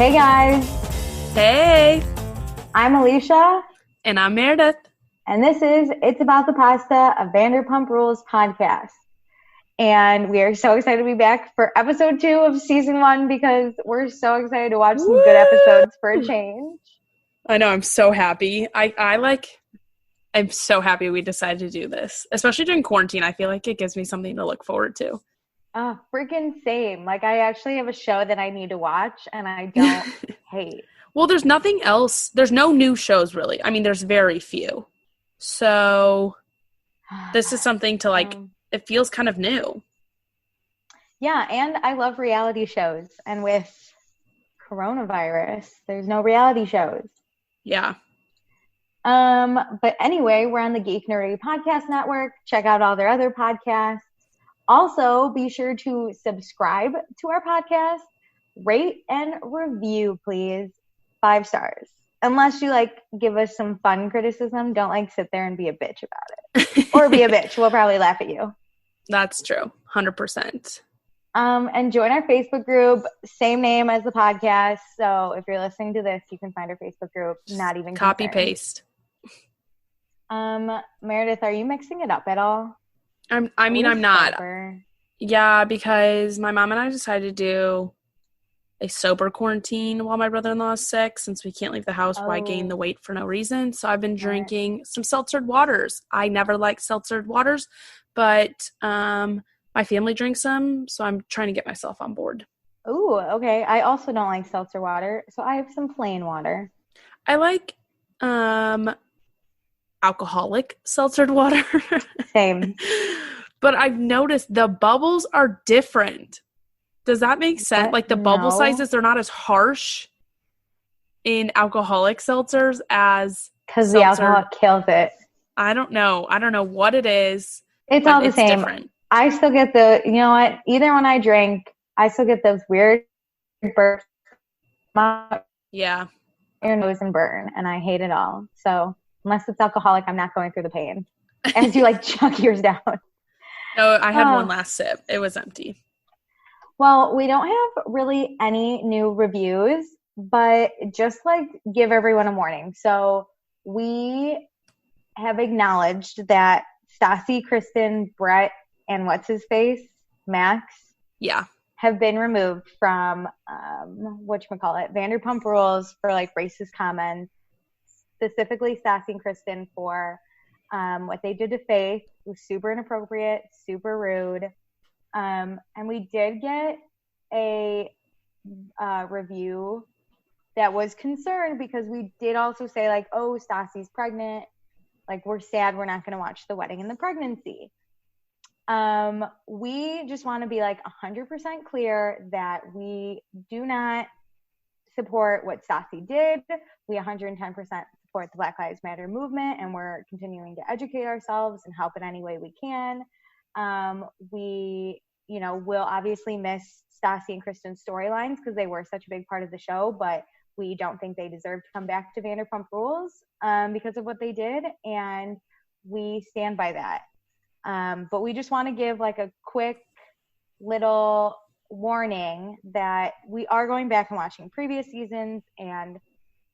Hey guys, Hey, I'm Alicia, and I'm Meredith. and this is It's About the Pasta, a Vanderpump Rules podcast. And we are so excited to be back for episode 2 of season 1 because we're so excited to watch some good episodes for a change. I know, I'm so happy. I'm so happy we decided to do this, especially during quarantine. I feel like it gives me something to look forward to. Oh, freaking same. Like, I actually have a show that I need to watch, and I don't hate. Well, there's nothing else. There's no new shows, really. I mean, there's very few. So this is something to, it feels kind of new. Yeah, and I love reality shows. And with coronavirus, there's no reality shows. Yeah. But anyway, we're on the Geek Nerdy Podcast Network. Check out all their other podcasts. Also, be sure to subscribe to our podcast, rate and review, please. 5 stars. Unless you give us some fun criticism, don't sit there and be a bitch about it. Or be a bitch. We'll probably laugh at you. That's true. 100%. And join our Facebook group, same name as the podcast. So if you're listening to this, you can find our Facebook group. Not even copy concerned. paste. Meredith, are you mixing it up at all? I'm not. Yeah, because my mom and I decided to do a sober quarantine while my brother-in-law is sick. Since we can't leave the house, why gain the weight for no reason? So I've been drinking some seltzered waters. I never liked seltzered waters, but my family drinks them, so I'm trying to get myself on board. Ooh, okay. I also don't like seltzer water, so I have some plain water. I like alcoholic seltzered water. Same. But I've noticed the bubbles are different. Does that make sense? What? The bubble sizes, they're not as harsh in alcoholic seltzers as because the alcohol kills it. I don't know what it is. It's all the same. Different. I still get either when I drink, I still get those weird burps. Yeah. Your nose and burn, and I hate it all. So unless it's alcoholic, I'm not going through the pain. As you chug yours down. No, I had one last sip. It was empty. Well, we don't have really any new reviews, but just give everyone a warning. So we have acknowledged that Stassi, Kristen, Brett, and what's his face, Max, have been removed from Vanderpump Rules for racist comments, specifically Stassi and Kristen for what they did to Faith. It was super inappropriate, super rude. And we did get a review that was concerned because we did also say Stassi's pregnant. We're sad we're not going to watch the wedding and the pregnancy. We just want to be 100% clear that we do not support what Stassi did. We 110% support the Black Lives Matter movement, and we're continuing to educate ourselves and help in any way we can. We will obviously miss Stassi and Kristen's storylines because they were such a big part of the show, but we don't think they deserve to come back to Vanderpump Rules because of what they did, and we stand by that. But we just want to give a quick little warning that we are going back and watching previous seasons, and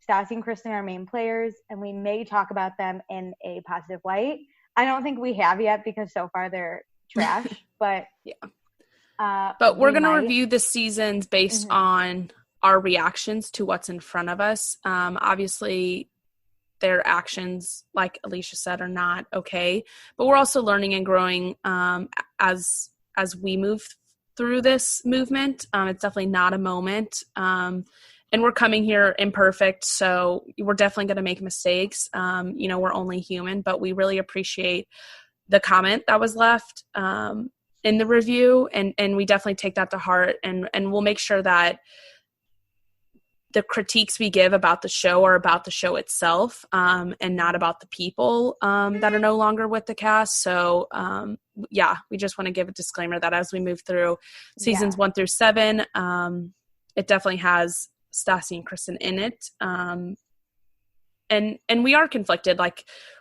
Stassi and Kristen are main players, and we may talk about them in a positive light. I don't think we have yet because so far they're trash, but yeah. But we're going to review the seasons based on our reactions to what's in front of us. Obviously, their actions, like Alicia said, are not okay, but we're also learning and growing as we move through this movement. It's definitely not a moment. And we're coming here imperfect, so we're definitely going to make mistakes. We're only human, but we really appreciate the comment that was left in the review, and we definitely take that to heart, and we'll make sure that the critiques we give about the show are about the show itself, and not about the people that are no longer with the cast. So, we just want to give a disclaimer that as we move through seasons 1 through 7, it definitely has Stassi and Kristen in it. And we are conflicted.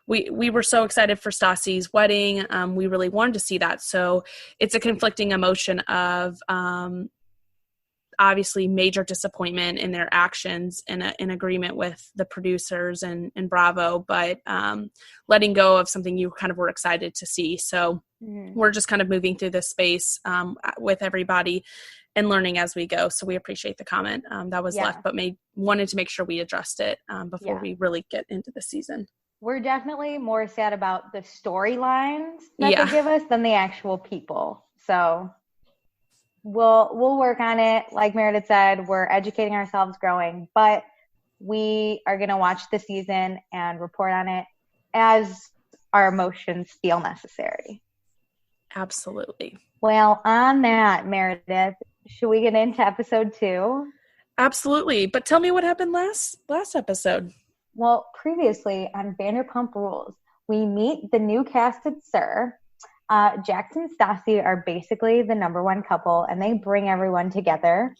We were so excited for Stassi's wedding. We really wanted to see that. So it's a conflicting emotion of obviously major disappointment in their actions in agreement with the producers and Bravo, but letting go of something you kind of were excited to see. So we're just kind of moving through this space with everybody and learning as we go. So we appreciate the comment that was left, but wanted to make sure we addressed it before we really get into the season. We're definitely more sad about the storylines that they give us than the actual people. So we'll work on it. Like Meredith said, we're educating ourselves, growing, but we are going to watch the season and report on it as our emotions feel necessary. Absolutely. Well, on that, Meredith, should we get into episode 2? Absolutely. But tell me what happened last episode. Well, previously on Vanderpump Rules, we meet the new cast at SUR. Jax and Stassi are basically the number one couple, and they bring everyone together.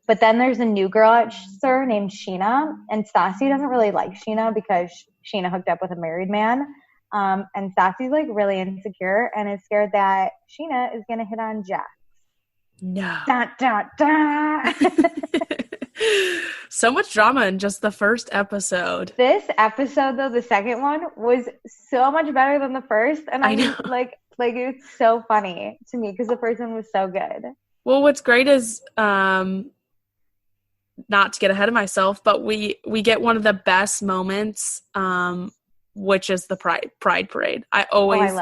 But then there's a new girl at SUR named Sheena, and Stassi doesn't really like Sheena because Sheena hooked up with a married man. And Stassi's like really insecure and is scared that Sheena is going to hit on Jax. No. Dun, dun, dun. So much drama in just the first episode. This episode, though, the second one, was so much better than the first. And I know. Like it's so funny to me because the first one was so good. Well, what's great is, not to get ahead of myself, but we get one of the best moments, which is the Pride Parade. I always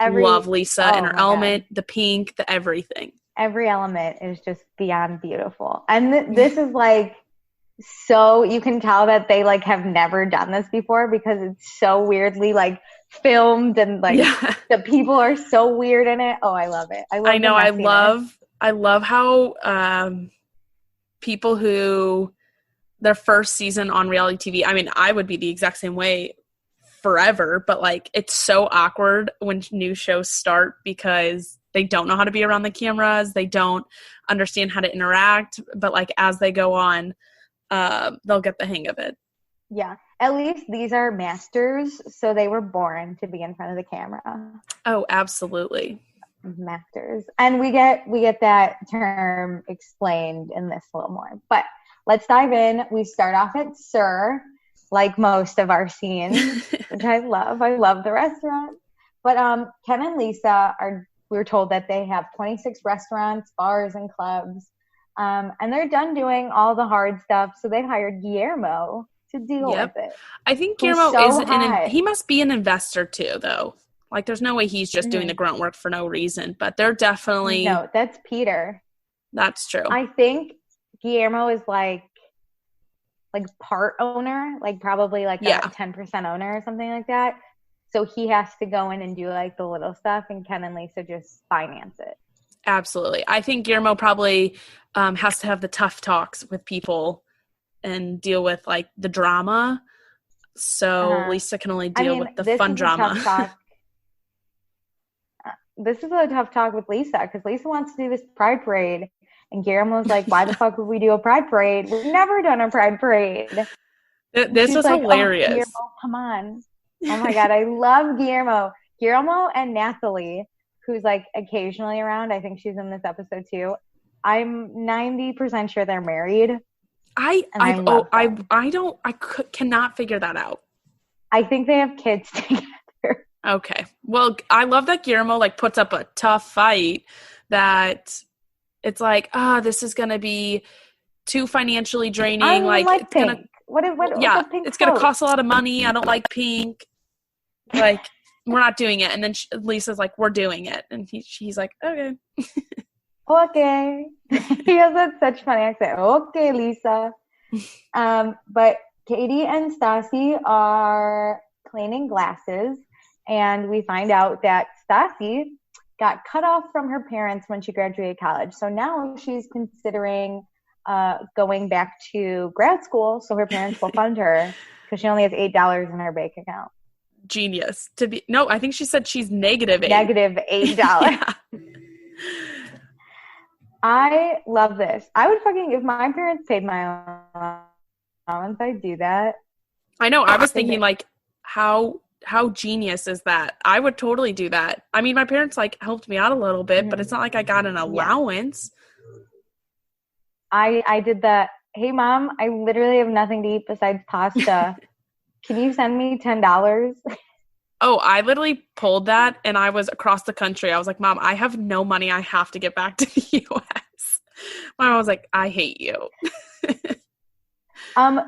love Lisa and her element, the pink, the everything. Every element is just beyond beautiful. And this is like, so you can tell that they like have never done this before because it's so weirdly like filmed and like the people are so weird in it. Oh, I love it. I love how people who their first season on reality TV, I mean, I would be the exact same way forever, but like it's so awkward when new shows start because they don't know how to be around the cameras. They don't understand how to interact, but like as they go on, they'll get the hang of it. Yeah. At least these are masters, so they were born to be in front of the camera. Oh, absolutely. Masters. And we get that term explained in this a little more. But let's dive in. We start off at SUR, like most of our scenes, which I love. I love the restaurant. But Ken and Lisa we were told that they have 26 restaurants, bars, and clubs. And they're done doing all the hard stuff, so they hired Guillermo to deal with it. I think Guillermo he must be an investor too, though. Like, there's no way he's just doing the grunt work for no reason, but they're definitely... No, that's Peter. That's true. I think Guillermo is like part owner, like probably like a 10% owner or something like that. So he has to go in and do like the little stuff, and Ken and Lisa just finance it. Absolutely. I think Guillermo probably has to have the tough talks with people and deal with like the drama. So Lisa can only deal with the fun drama. This is a tough talk with Lisa because Lisa wants to do this Pride Parade. And Guillermo's like, why the fuck would we do a Pride Parade? We've never done a Pride Parade. This was like, hilarious. Oh, Guillermo, come on. Oh my God, I love Guillermo. Guillermo and Nathalie, who's like occasionally around. I think she's in this episode too. I'm 90% sure they're married. I cannot figure that out. I think they have kids together. Okay. Well, I love that Guillermo like puts up a tough fight that it's like, this is going to be too financially draining. I like it's pink. It's going to cost a lot of money. I don't like pink. Like, we're not doing it. And then Lisa's like, we're doing it. And he's like, okay. Okay. He has such funny accent. Okay, Lisa. But Katie and Stassi are cleaning glasses. And we find out that Stassi got cut off from her parents when she graduated college. So now she's considering going back to grad school so her parents will fund her because she only has $8 in her bank account. Genius. I think she said she's -$8. -$8. Yeah. I love this. I would if my parents paid my allowance, I'd do that. I know. I was thinking like, how genius is that? I would totally do that. I mean, my parents like helped me out a little bit, but it's not like I got an allowance. I did the, hey mom, I literally have nothing to eat besides pasta. Can you send me $10? Oh, I literally pulled that and I was across the country. I was like, Mom, I have no money. I have to get back to the U.S. My mom was like, I hate you.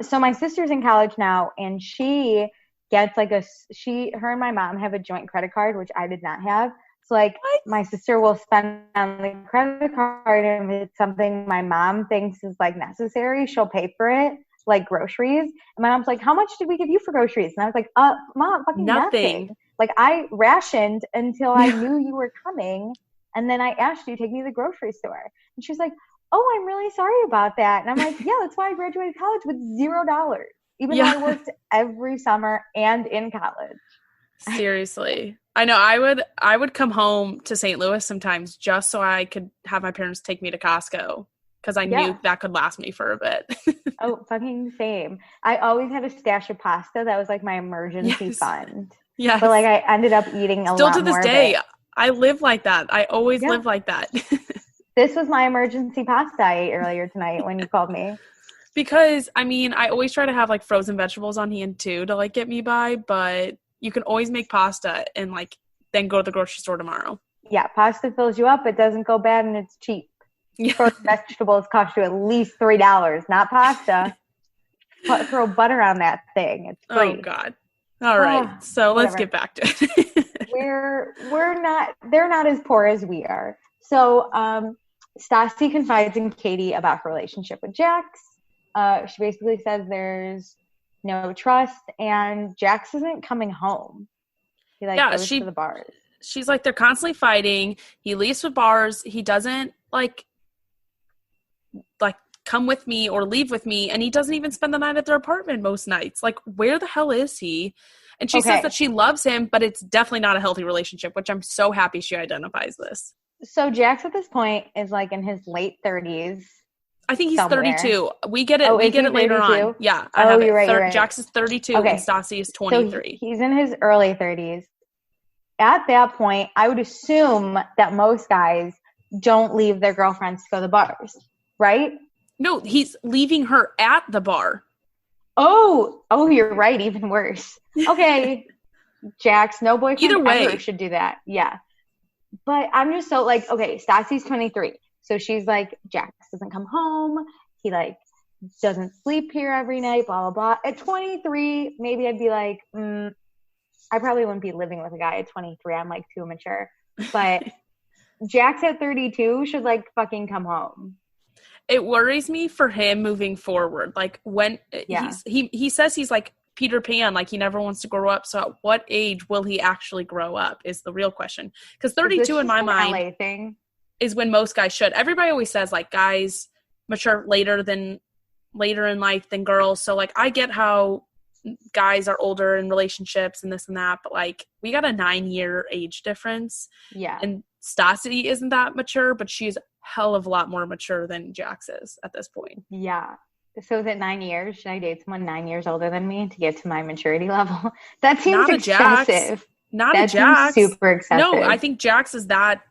So my sister's in college now, and she gets like her and my mom have a joint credit card, which I did not have. So like What? my sister will spend on the credit card, and if it's something my mom thinks is like necessary, she'll pay for it, like groceries. And my mom's like, how much did we give you for groceries? And I was like, mom, fucking nothing. Like I rationed until I knew you were coming, and then I asked you to take me to the grocery store. And she's like, oh, I'm really sorry about that. And I'm like, yeah, that's why I graduated college with $0, even though I worked every summer and in college. Seriously. I know I would come home to St. Louis sometimes just so I could have my parents take me to Costco because I knew that could last me for a bit. Oh, fucking same. I always had a stash of pasta. That was like my emergency fund. Yes. But like I ended up eating a lot more. Still to this day, I live like that. I always live like that. This was my emergency pasta I ate earlier tonight when you called me. Because, I mean, I always try to have, like, frozen vegetables on hand, too, to, like, get me by. But you can always make pasta and, like, then go to the grocery store tomorrow. Yeah, pasta fills you up. It doesn't go bad, and it's cheap. Yeah. Frozen vegetables cost you at least $3, not pasta. Throw butter on that thing. It's free. Oh, God. All right. So let's get back to it. They're not as poor as we are. So, Stassi confides in Katie about her relationship with Jax. She basically says there's no trust, and Jax isn't coming home. He goes to the bars. She's like, they're constantly fighting. He leaves for bars. He doesn't like come with me or leave with me, and he doesn't even spend the night at their apartment most nights. Like, where the hell is he? And she says that she loves him, but it's definitely not a healthy relationship, which I'm so happy she identifies this. So Jax at this point is like in his late 30s. I think he's 32. We get it. We get it later on. Yeah. You're right. You're right. Jax is 32 and Stassi is 23. So he's in his early 30s. At that point, I would assume that most guys don't leave their girlfriends to go to the bars, right? No, he's leaving her at the bar. Oh, you're right. Even worse. Okay. Jax, no boyfriend ever should do that. Yeah. But I'm just so like, okay, Stassi's 23. So she's like, Jax doesn't come home. He like doesn't sleep here every night, blah, blah, blah. At 23, maybe I'd be like, I probably wouldn't be living with a guy at 23. I'm like too mature. But Jax at 32 should like fucking come home. It worries me for him moving forward. Like when he says he's like Peter Pan, like he never wants to grow up. So at what age will he actually grow up is the real question. Because 32 in my mind LA thing? Is when most guys should. Everybody always says like guys mature later in life than girls. So like I get how guys are older in relationships and this and that, but like we got a 9-year age difference. Yeah. And Stassi isn't that mature, but she's a hell of a lot more mature than Jax is at this point. Yeah. So is it 9 years? Should I date someone 9 years older than me to get to my maturity level? That seems excessive. Not a Jax. Super excessive. No, I think Jax is that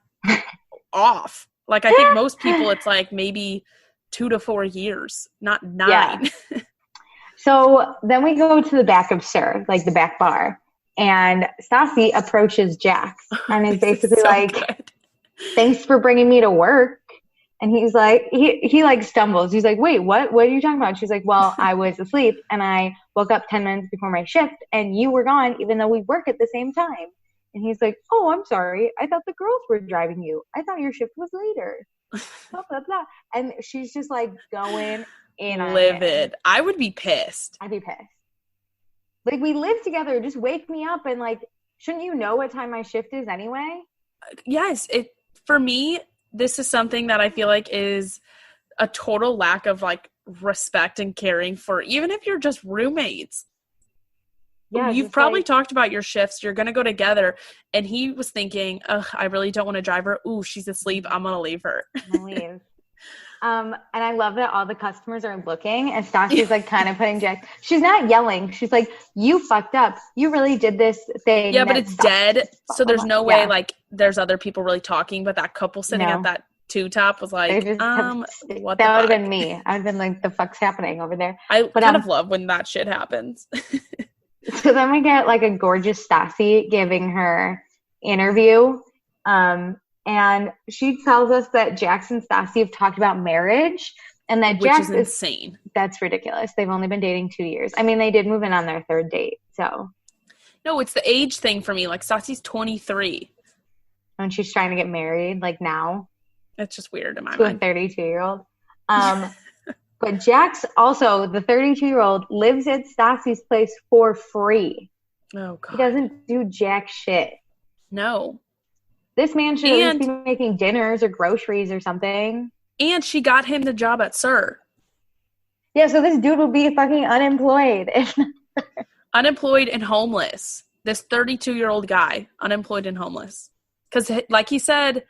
off. Like I think most people it's like maybe 2 to 4 years, not 9. Yeah. So then we go to the back of Sir, like the back bar, and Stassi approaches Jax and is basically good. Thanks for bringing me to work. And he's like, he like stumbles. He's like, wait, what are you talking about? And she's like, well, I was asleep and I woke up 10 minutes before my shift and you were gone, even though we work at the same time. And he's like, oh, I'm sorry. I thought the girls were driving you. I thought your shift was later. Blah, blah, blah. And she's just like going in on livid. I would be pissed. I'd be pissed. Like, we live together. Just wake me up and like, shouldn't you know what time my shift is anyway? Yes. For me, this is something that I feel like is a total lack of like respect and caring for, even if you're just roommates. Yeah, you've probably talked about your shifts. You're going to go together. And he was thinking, I really don't want to drive her. Ooh, she's asleep. I'm going to leave her. I'm going to leave. And I love that all the customers are looking and Stassi's like kind of putting Jax. She's not yelling. She's like, you fucked up. You really did this thing. Yeah, but it's dead. So there's no way like there's other people really talking, but that couple sitting at that two top was like, what that would have been me. I'd have been like, the fuck's happening over there? I kind of love when that shit happens. So then we get like a gorgeous Stassi giving her interview. And she tells us that Jax and Stassi have talked about marriage, and that Which Jax is insane. That's ridiculous. They've only been dating 2 years. I mean, they did move in on their third date, so. No, it's the age thing for me. Like, Stassi's 23. And she's trying to get married, like, now. That's just weird in my To mind. a 32-year-old. But Jax, also, the 32-year-old, lives at Stassi's place for free. Oh, God. He doesn't do jack shit. No. This man should at least be making dinners or groceries or something. And she got him the job at SUR. Yeah, so this dude will be fucking unemployed. Unemployed and homeless. This 32-year-old guy, unemployed and homeless. Because, like he said,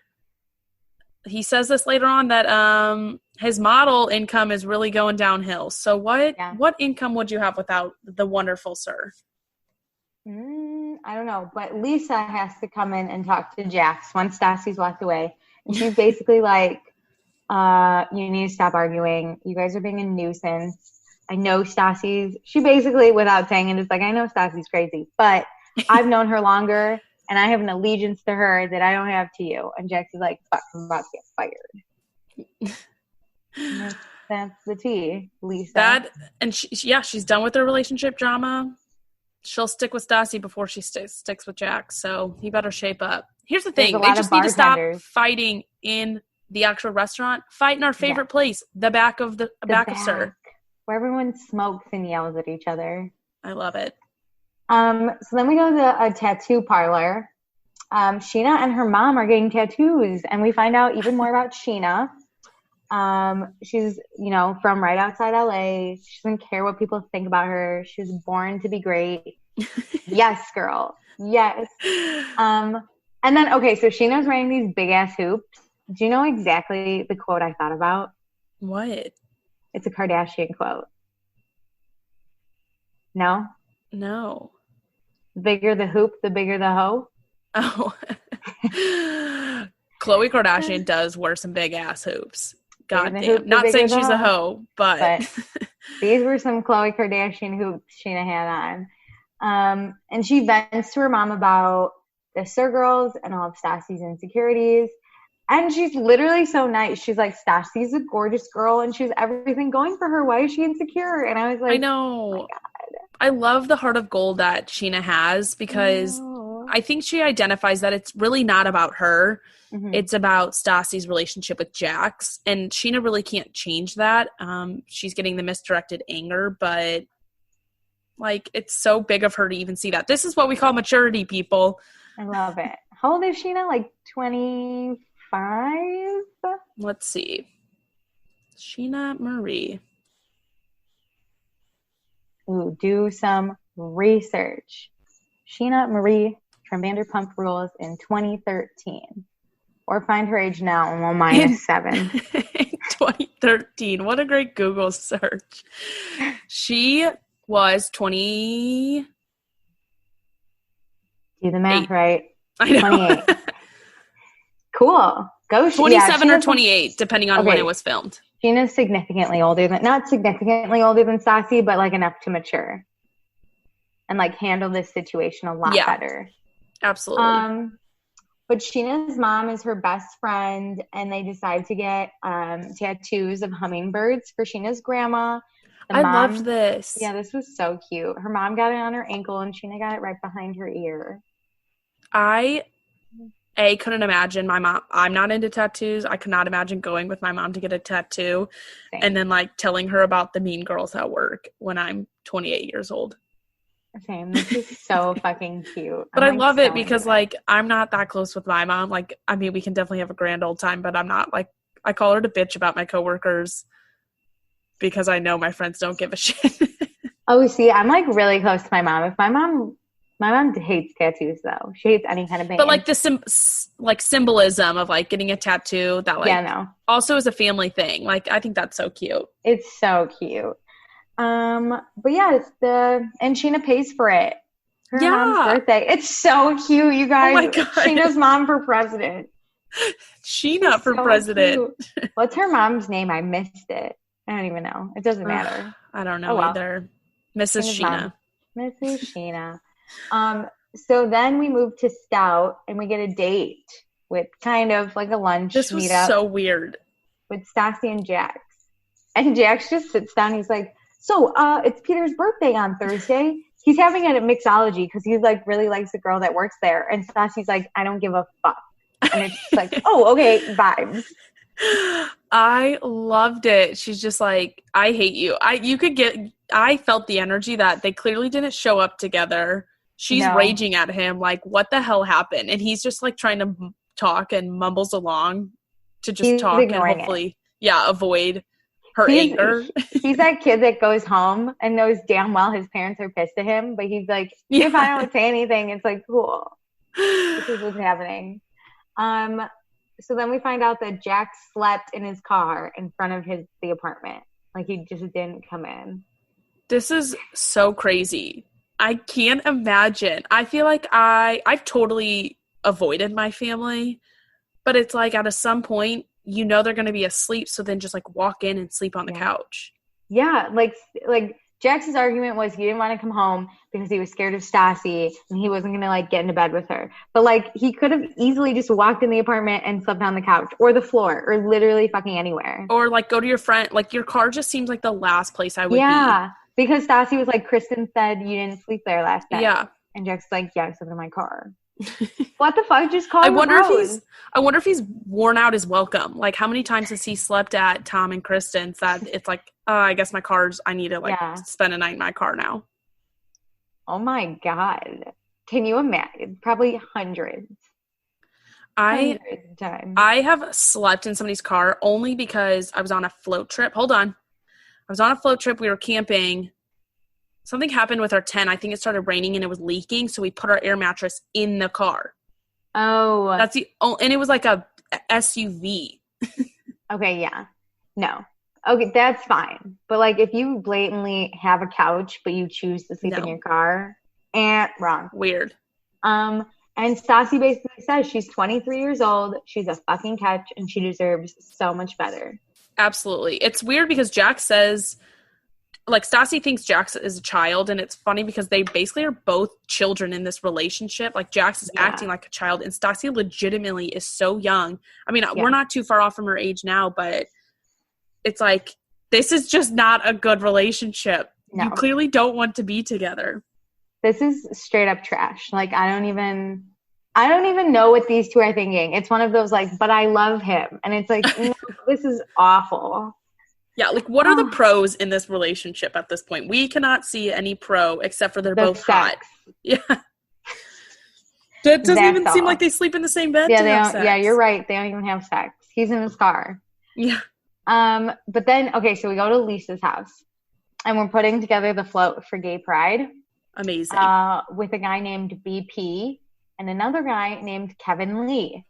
he says this later on that his model income is really going downhill. So what income would you have without the wonderful SUR? I don't know, but Lisa has to come in and talk to Jax once Stassi's walked away. And she's basically like, you need to stop arguing. You guys are being a nuisance. I know she basically, without saying it, is like, I know Stassi's crazy, but I've known her longer, and I have an allegiance to her that I don't have to you. And Jax is like, fuck, I'm about to get fired. That's the tea, Lisa. She's done with her relationship drama. She'll stick with Stassi before she sticks with Jax, so he better shape up. Here's the thing. They just need to stop fighting in the actual restaurant. Fight in our favorite place, the back of SUR. Where everyone smokes and yells at each other. I love it. So then we go to a tattoo parlor. Sheena and her mom are getting tattoos, and we find out even more about Sheena. She's, from right outside LA. She doesn't care what people think about her. She was born to be great. Yes, girl. Yes. And then, okay, so Sheena's wearing these big ass hoops. Do you know exactly the quote I thought about? What? It's a Kardashian quote. No? No. The bigger the hoop, the bigger the hoe. Oh. Khloe Kardashian does wear some big ass hoops. God damn. Not saying she's a hoe, but these were some Khloe Kardashian hoops Sheena had on. And she vents to her mom about the SUR girls and all of Stassi's insecurities. And she's literally so nice. She's like, Stassi's a gorgeous girl and she has everything going for her. Why is she insecure? And I was like, I know. Oh my God. I love the heart of gold that Sheena has because I think she identifies that it's really not about her. Mm-hmm. It's about Stassi's relationship with Jax. And Sheena really can't change that. She's getting the misdirected anger, but like it's so big of her to even see that. This is what we call maturity, people. I love it. How old is Sheena? Like 25? Let's see. Sheena Marie. Ooh, do some research. Sheena Marie from Vanderpump Rules in 2013. Or find her age now and we'll minus 7. 2013. What a great Google search. She was 20. Do the math right. I know. 28. Cool. Go 27 or 28, depending on when it was filmed. Sheena's significantly older than, not significantly older than Stassi, but like enough to mature and like handle this situation a lot better. Absolutely. But Sheena's mom is her best friend, and they decide to get tattoos of hummingbirds for Sheena's grandma. I loved this. Yeah, this was so cute. Her mom got it on her ankle, and Sheena got it right behind her ear. I couldn't imagine my mom. I'm not into tattoos. I could not imagine going with my mom to get a tattoo and then like telling her about the mean girls at work when I'm 28 years old. Same. This is so fucking cute. But I love it because like I'm not that close with my mom. Like, I mean, we can definitely have a grand old time, but I'm not like, I call her to bitch about my coworkers because I know my friends don't give a shit. Oh, see, I'm like really close to my mom. If my mom hates tattoos though. She hates any kind of pain. But like the symbolism of like getting a tattoo that like also is a family thing. Like I think that's so cute. It's so cute. But yeah, and Sheena pays for it. Her mom's birthday. It's so cute, you guys. Oh my God. Sheena's mom for president. Sheena for president. Cute. What's her mom's name? I missed it. I don't even know. It doesn't matter. I don't know either. Mrs. Sheena. Mrs. Sheena. So then we move to Scout and we get a date with kind of like a lunch meetup. This was so weird. With Stassi and Jax. And Jax just sits down. He's like, so it's Peter's birthday on Thursday. He's having it at Mixology because he's like really likes the girl that works there. And Stassi's like, I don't give a fuck. And it's like, oh, okay, vibes. I loved it. She's just like, I hate you. I felt the energy that they clearly didn't show up together. She's raging at him like, what the hell happened? And he's just like trying to talk and mumbles along to just talk and hopefully, avoid her anger. He's that kid that goes home and knows damn well his parents are pissed at him, but he's like, if I don't say anything, it's like, cool. This is what's happening. So then we find out that Jack slept in his car in front of the apartment. Like he just didn't come in. This is so crazy. I can't imagine. I feel like I've totally avoided my family, but it's like at some point, you know they're going to be asleep, so then just like walk in and sleep on the couch. Yeah, like Jax's argument was he didn't want to come home because he was scared of Stassi and he wasn't going to like get into bed with her. But like he could have easily just walked in the apartment and slept on the couch or the floor or literally fucking anywhere. Or like go to your friend. Like your car just seems like the last place I would be. Yeah, because Stassi was like, Kristen said you didn't sleep there last night. Yeah. And Jax's like, yeah, I slept in my car. What the fuck? Just call I wonder if he's worn out his welcome. Like how many times has he slept at Tom and Kristen's that it's like, I guess I need to spend a night in my car now. Oh my God. Can you imagine? Probably hundreds of times. I have slept in somebody's car only because I was on a float trip. Hold on. I was on a float trip. We were camping. Something happened with our tent. I think it started raining and it was leaking. So we put our air mattress in the car. Oh. And it was like a SUV. Okay. Yeah. No. Okay. That's fine. But like if you blatantly have a couch, but you choose to sleep in your car, wrong. Weird. And Stassi basically says she's 23 years old. She's a fucking catch and she deserves so much better. Absolutely. It's weird because Jax says, like Stassi thinks Jax is a child, and it's funny because they basically are both children in this relationship. Like Jax is acting like a child, and Stassi legitimately is so young. I mean, we're not too far off from her age now, but it's like this is just not a good relationship. No. You clearly don't want to be together. This is straight up trash. Like I don't even know what these two are thinking. It's one of those like, but I love him, and it's like no, this is awful. Yeah, like what are the pros in this relationship at this point? We cannot see any pro except for they're both hot. Yeah. It doesn't even seem like they sleep in the same bed. Yeah, you're right. They don't even have sex. He's in his car. Yeah. But then, okay, so we go to Lisa's house and we're putting together the float for Gay Pride. Amazing. With a guy named BP and another guy named Kevin Lee.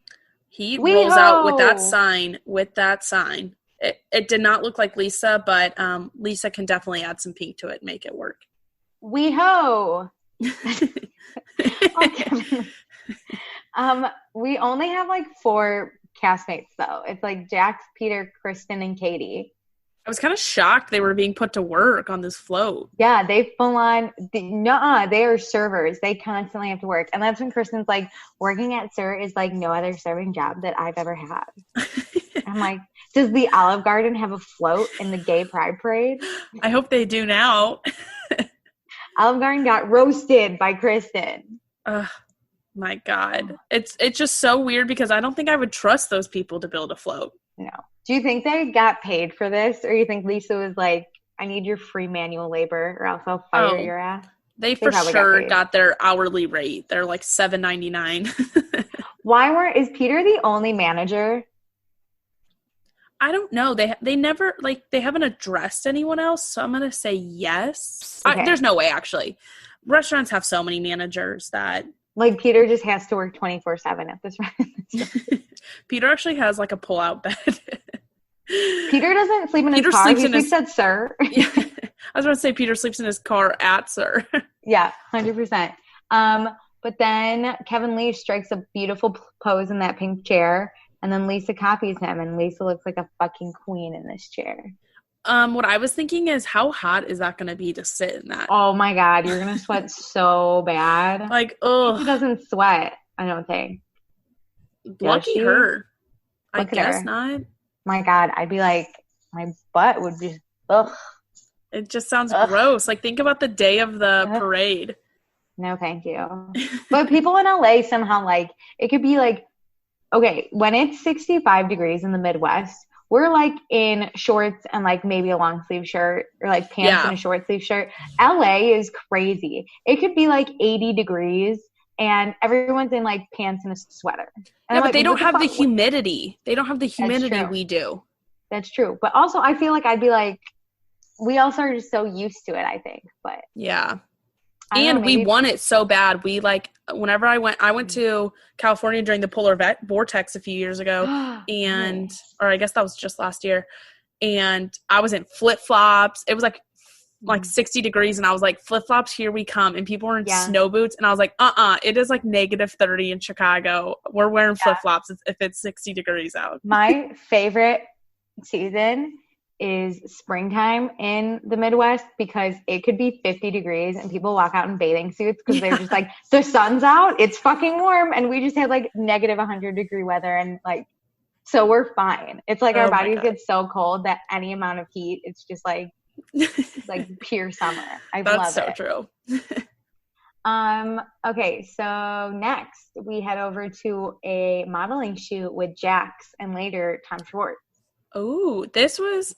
He rolls out with that sign. It did not look like Lisa, but Lisa can definitely add some pink to it and make it work. We-ho! We only have like 4 castmates, though. It's like Jax, Peter, Kristen, and Katie. I was kind of shocked they were being put to work on this float. Yeah, they full on, they are servers. They constantly have to work. And that's when Kristen's like, working at SIR is like no other serving job that I've ever had. I'm like, does the Olive Garden have a float in the Gay Pride Parade? I hope they do now. Olive Garden got roasted by Kristen. My God. It's just so weird because I don't think I would trust those people to build a float. No. Do you think they got paid for this? Or you think Lisa was like, I need your free manual labor or else I'll fire your ass? They for sure got their hourly rate. They're like $7.99. Is Peter the only manager? I don't know. They never, like, they haven't addressed anyone else, so I'm going to say yes. Okay. There's no way, actually. Restaurants have so many managers that... Like, Peter just has to work 24/7 at this restaurant. Peter actually has, like, a pull-out bed. Peter doesn't sleep in his car. He sleeps at SIR. Yeah. I was going to say Peter sleeps in his car at SIR. Yeah, 100%. But then Kevin Lee strikes a beautiful pose in that pink chair. And then Lisa copies him, and Lisa looks like a fucking queen in this chair. What I was thinking is, how hot is that going to be to sit in that? Oh my God, you're going to sweat so bad. Like, ugh. She doesn't sweat, I don't think. Lucky her. I Look at guess her. not. My God, I'd be like, my butt would just, ugh. It just sounds gross. Like, think about the day of the parade. No, thank you. But people in LA somehow, like, it could be like, okay, when it's 65 degrees in the Midwest, we're like in shorts and like maybe a long sleeve shirt or like pants and a short sleeve shirt. LA is crazy. It could be like 80 degrees and everyone's in like pants and a sweater. And yeah, but they don't have the humidity. They don't have the humidity we do. That's true. But also I feel like I'd be like, we also are just so used to it, I think. But yeah. And we want it so bad. We like, whenever I went to California during the polar vortex a few years ago, and, or I guess that was just last year, and I was in flip-flops. It was like 60 degrees, and I was like, flip-flops, here we come. And people were in snow boots, and I was like, it is like negative 30 in Chicago. We're wearing flip-flops if it's 60 degrees out. My favorite season is springtime in the Midwest because it could be 50 degrees and people walk out in bathing suits because they're just like, the sun's out, it's fucking warm, and we just had like negative 100 degree weather, and like, so we're fine. It's like our bodies get so cold that any amount of heat, it's just like pure summer. I love it. That's so true. Okay, so next we head over to a modeling shoot with Jax and later Tom Schwartz. Oh, this was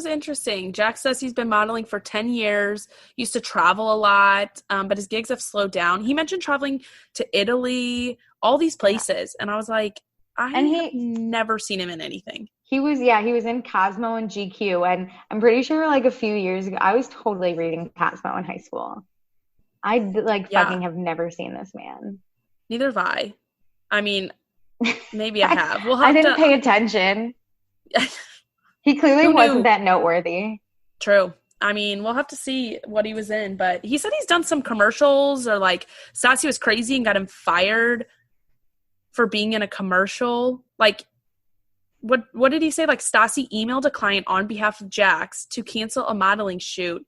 interesting. Jax says he's been modeling for 10 years, used to travel a lot, but his gigs have slowed down. He mentioned traveling to Italy, all these places, and I was like, I've never seen him in anything. He was in Cosmo and GQ, and I'm pretty sure like a few years ago, I was totally reading Cosmo in high school. I fucking have never seen this man. Neither have I. I mean, maybe I have. I didn't pay attention. He clearly wasn't that noteworthy. True. I mean, we'll have to see what he was in, but he said he's done some commercials, or like Stassi was crazy and got him fired for being in a commercial. Like, what did he say? Like, Stassi emailed a client on behalf of Jax to cancel a modeling shoot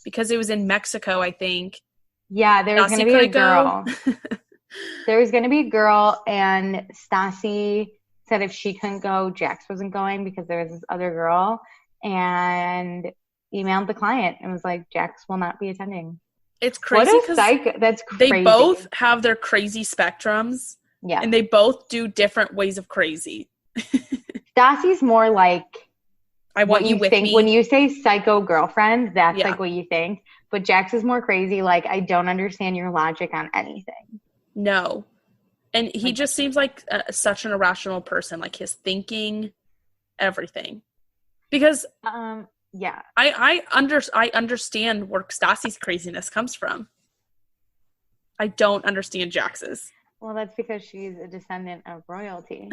because it was in Mexico, I think. Yeah, there was going to be a girl. There was going to be a girl, and Stassi said if she couldn't go, Jax wasn't going because there was this other girl, and emailed the client and was like, Jax will not be attending. It's crazy because that's crazy. They both have their crazy spectrums. Yeah. And they both do different ways of crazy. Stassi's more like, I want you with me. When you say psycho girlfriend, that's like what you think. But Jax is more crazy. Like, I don't understand your logic on anything. No. And he just seems like such an irrational person, like his thinking, everything. Because I understand where Stassi's craziness comes from. I don't understand Jax's. Well, that's because she's a descendant of royalty.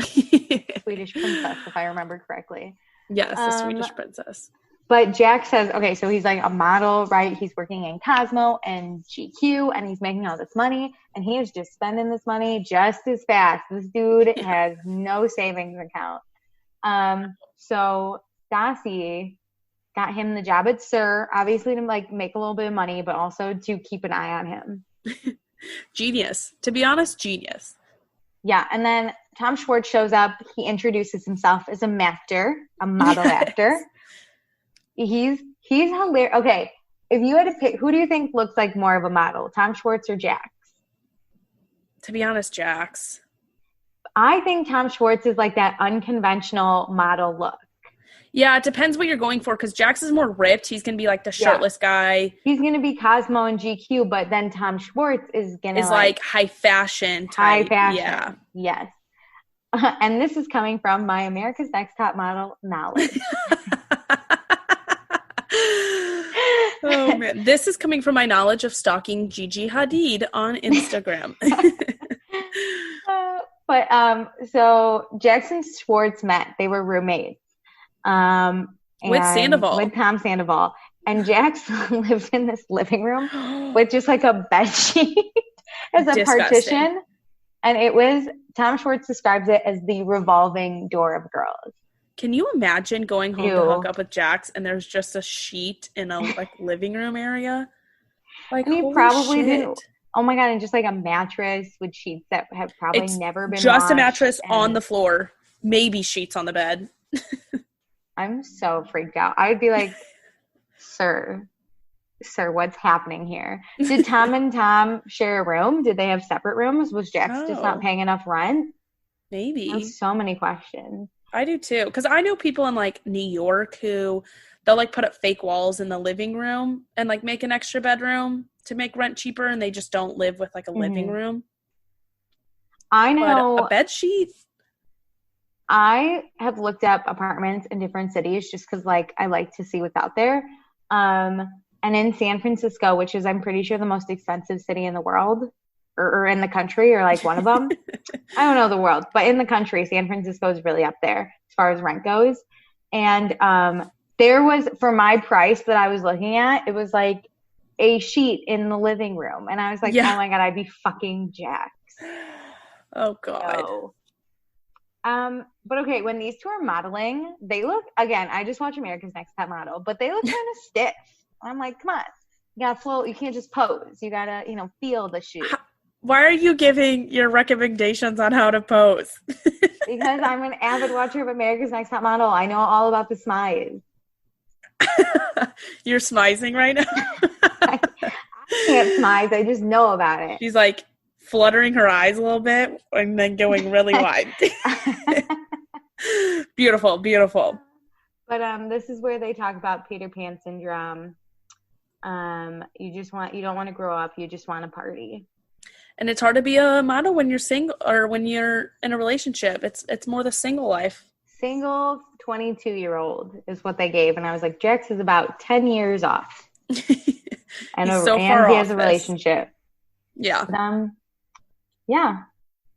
Swedish princess, if I remember correctly. Yes, a Swedish princess. But Jax says, okay, so he's like a model, right? He's working in Cosmo and GQ, and he's making all this money, and he is just spending this money just as fast. This dude has no savings account. So Stassi got him the job at SUR, obviously to like make a little bit of money, but also to keep an eye on him. Genius. To be honest, genius. Yeah, and then Tom Schwartz shows up. He introduces himself as a model actor. He's hilarious. Okay, if you had to pick, who do you think looks like more of a model, Tom Schwartz or Jax? To be honest, Jax. I think Tom Schwartz is like that unconventional model look. Yeah, it depends what you're going for, because Jax is more ripped. He's going to be like the shirtless guy. He's going to be Cosmo and GQ, but then Tom Schwartz is going to is like high fashion type. High fashion. Yeah. Yes. And this is coming from my America's Next Top Model knowledge. Oh man, this is coming from my knowledge of stalking Gigi Hadid on Instagram. So Jax and Schwartz met. They were roommates. With Sandoval. With Tom Sandoval. And Jax lives in this living room with just like a bed sheet as a partition. And Tom Schwartz describes it as the revolving door of girls. Can you imagine going home to hook up with Jax and there's just a sheet in a living room area? Like, and he probably didn't. Oh my God, and just like a mattress with sheets that have probably never been just washed, a mattress on the floor, maybe sheets on the bed. I'm so freaked out. I would be like, sir, what's happening here? Did Tom and Tom share a room? Did they have separate rooms? Was Jax just not paying enough rent? Maybe. There's so many questions. I do too. Because I know people in like New York who they'll like put up fake walls in the living room and like make an extra bedroom to make rent cheaper, and they just don't live with like a living room. I know. But a bed sheet. I have looked up apartments in different cities just because like I like to see what's out there. And in San Francisco, which is I'm pretty sure the most expensive city in the world, or in the country, or like one of them. I don't know the world, but in the country, San Francisco is really up there as far as rent goes. And there was, for my price that I was looking at, it was like a sheet in the living room. And I was like, oh my God, I'd be fucking Jax. Oh God. So, but okay, when these two are modeling, they look, again, I just watch America's Next Top Model, but they look kind of stiff. I'm like, come on, you gotta float. You can't just pose. You gotta, feel the shoot. Why are you giving your recommendations on how to pose? Because I'm an avid watcher of America's Next Top Model. I know all about the smize. You're smizing right now? I can't smize. I just know about it. She's like fluttering her eyes a little bit and then going really wide. Beautiful, beautiful. But this is where they talk about Peter Pan syndrome. You don't want to grow up. You just want to party. And it's hard to be a model when you're single or when you're in a relationship. It's more the single life. Single 22-year-old is what they gave. And I was like, Jax is about 10 years off. And he has a relationship. Yeah. But, yeah.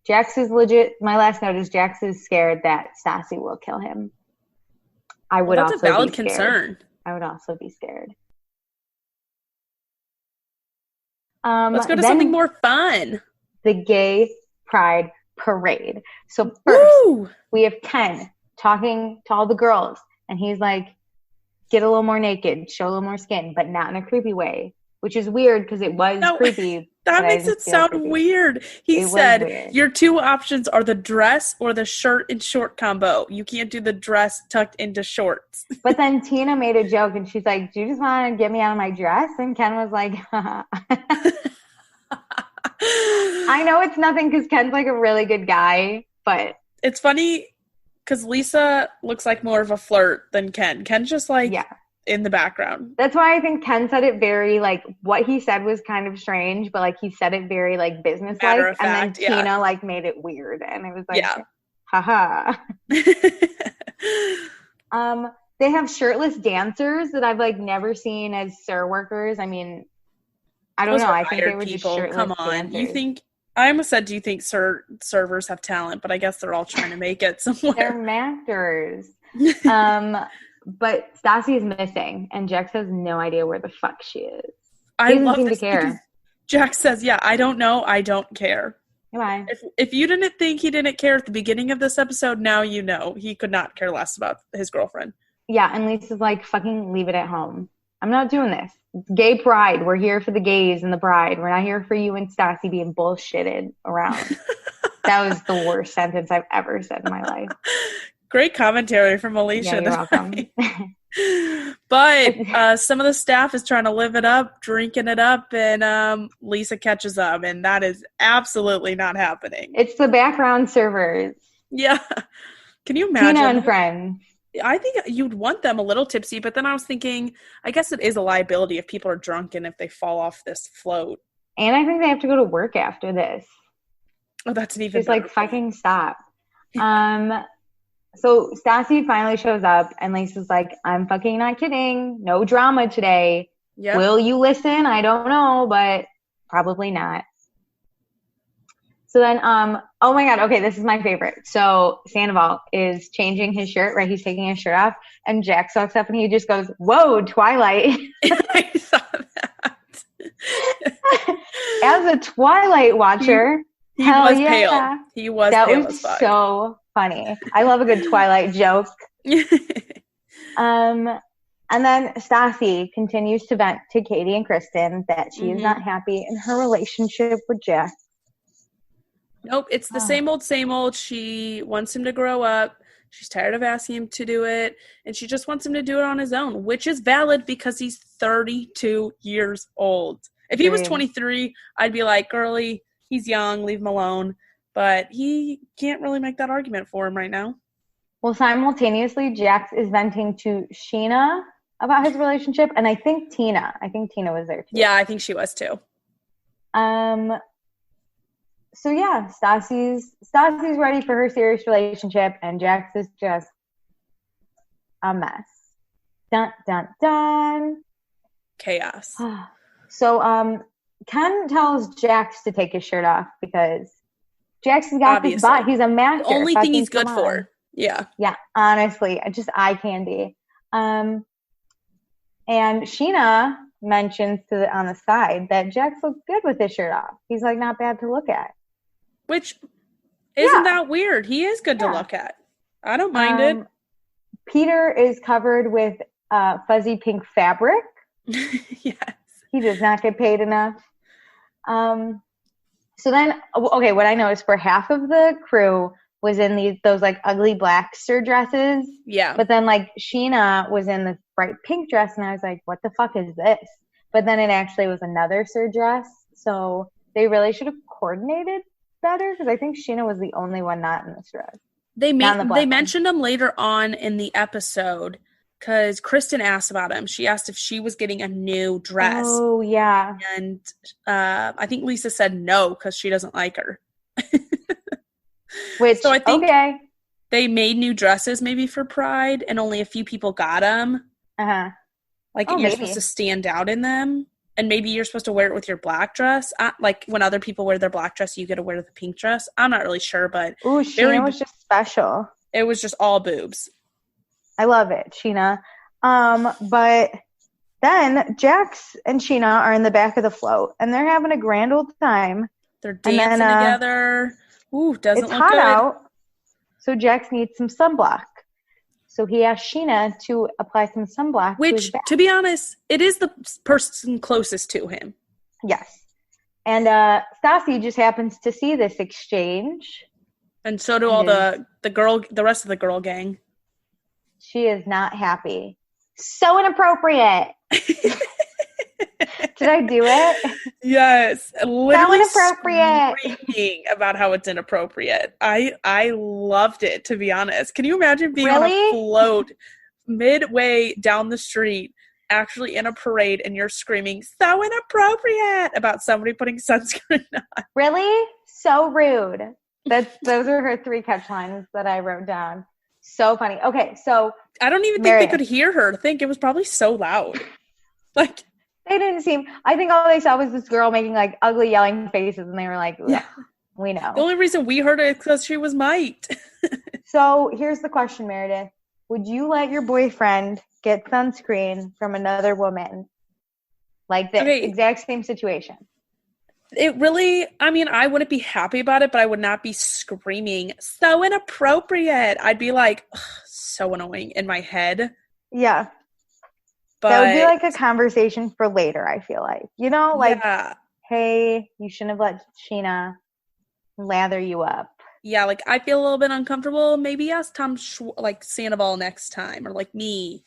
Jax is legit. My last note is Jax is scared that Stassi will kill him. That's a valid concern. I would also be scared. Let's go to something more fun. The gay pride parade. So first, we have Ken talking to all the girls, and he's like, get a little more naked, show a little more skin, but not in a creepy way, which is weird because it was creepy. That makes it sound weird. He said, your two options are the dress or the shirt and short combo. You can't do the dress tucked into shorts. But then Tina made a joke, and she's like, do you just want to get me out of my dress? And Ken was like, I know it's nothing because Ken's like a really good guy, but it's funny because Lisa looks like more of a flirt than Ken. Ken's just like in the background. That's why I think Ken said it very like what he said was kind of strange, but like he said it very like business-like, and then Tina like made it weird, and it was like, haha. They have shirtless dancers that I've like never seen as SUR workers. I mean, I don't know. I think they were just shirtless. Come on, dancers. You think? I almost said, do you think servers have talent? But I guess they're all trying to make it somewhere. They're actors. But Stassi is missing, and Jax has no idea where the fuck she is. I love this because Jax says, yeah, I don't know. I don't care. Why? If you didn't think he didn't care at the beginning of this episode, now you know. He could not care less about his girlfriend. Yeah, and Lisa's like, fucking leave it at home. I'm not doing this. Gay pride. We're here for the gays and the bride. We're not here for you and Stassi being bullshitted around. That was the worst sentence I've ever said in my life. Great commentary from Alicia. Yeah, you're welcome. But some of the staff is trying to live it up, drinking it up, and Lisa catches them, and that is absolutely not happening. It's the background servers. Yeah. Can you imagine? Tina and friends. I think you'd want them a little tipsy, but then I was thinking, I guess it is a liability if people are drunk and if they fall off this float. And I think they have to go to work after this. Oh, that's an even She's like, fucking stop. So Stassi finally shows up, and Lisa's like, I'm fucking not kidding. No drama today. Yep. Will you listen? I don't know, but probably not. So then, oh my God, okay, this is my favorite. So Sandoval is changing his shirt, right? He's taking his shirt off, and Jax walks up, and he just goes, whoa, Twilight. I saw that. As a Twilight watcher. He was pale. He was that pale was as fuck. So funny. I love a good Twilight joke. And then Stassi continues to vent to Katie and Kristen that she is not happy in her relationship with Jax. Nope, it's the same old. She wants him to grow up. She's tired of asking him to do it, and she just wants him to do it on his own, which is valid because he's 32 years old. If he was 23, I'd be like, girly, he's young, leave him alone. But he can't really make that argument for him right now. Well, simultaneously, Jax is venting to Sheena about his relationship, and I think Tina was there too. Yeah, I think she was too. So yeah, Stassi's ready for her serious relationship, and Jax is just a mess. Dun dun dun. Chaos. So Ken tells Jax to take his shirt off because Jax has got this body. He's a master. The only thing he's good for. Yeah. Yeah, honestly, just eye candy. And Sheena mentions on the side that Jax looks good with his shirt off. He's like not bad to look at. Which isn't that weird. He is good to look at. I don't mind it. Peter is covered with fuzzy pink fabric. Yes. He does not get paid enough. So then, okay, what I noticed for half of the crew was in those like ugly black dresses. Yeah. But then like Sheena was in this bright pink dress, and I was like, what the fuck is this? But then it actually was another dress. So they really should have coordinated better, because I think Sheena was the only one not in this dress. They mentioned him later on in the episode because Kristen asked about him. She asked if she was getting a new dress. Oh, yeah. And I think Lisa said no because she doesn't like her. So I think they made new dresses maybe for Pride, and only a few people got them. Uh-huh. Like you're supposed to stand out in them. And maybe you're supposed to wear it with your black dress. Like when other people wear their black dress, you get to wear the pink dress. I'm not really sure, but Sheena was just special. It was just all boobs. I love it, Sheena. But then Jax and Sheena are in the back of the float, and they're having a grand old time. They're dancing together. Ooh, doesn't look good. It's hot out, so Jax needs some sunblock. So he asked Sheena to apply some sunblock. Which, to be honest, it is the person closest to him. Yes. And Stassi just happens to see this exchange. And so do all the rest of the girl gang. She is not happy. So inappropriate. Did I do it? Yes. Literally so inappropriate. Screaming about how it's inappropriate. I loved it, to be honest. Can you imagine being on a float midway down the street, actually in a parade, and you're screaming, so inappropriate, about somebody putting sunscreen on? Really? So rude. Those are her 3 catch lines that I wrote down. So funny. Okay, so I don't even think they could hear her. I think it was probably so loud. Like, they didn't seem. I think all they saw was this girl making like ugly yelling faces, and they were like, "Yeah, we know." The only reason we heard it is because she was mite. So here's the question, Meredith: would you let your boyfriend get sunscreen from another woman, like this exact same situation? It really. I mean, I wouldn't be happy about it, but I would not be screaming, "So inappropriate!" I'd be like, so annoying in my head. Yeah. But that would be like a conversation for later, I feel like. You know, like, hey, you shouldn't have let Sheena lather you up. Yeah, like, I feel a little bit uncomfortable. Maybe ask Tom, Sandoval next time, or, like, me.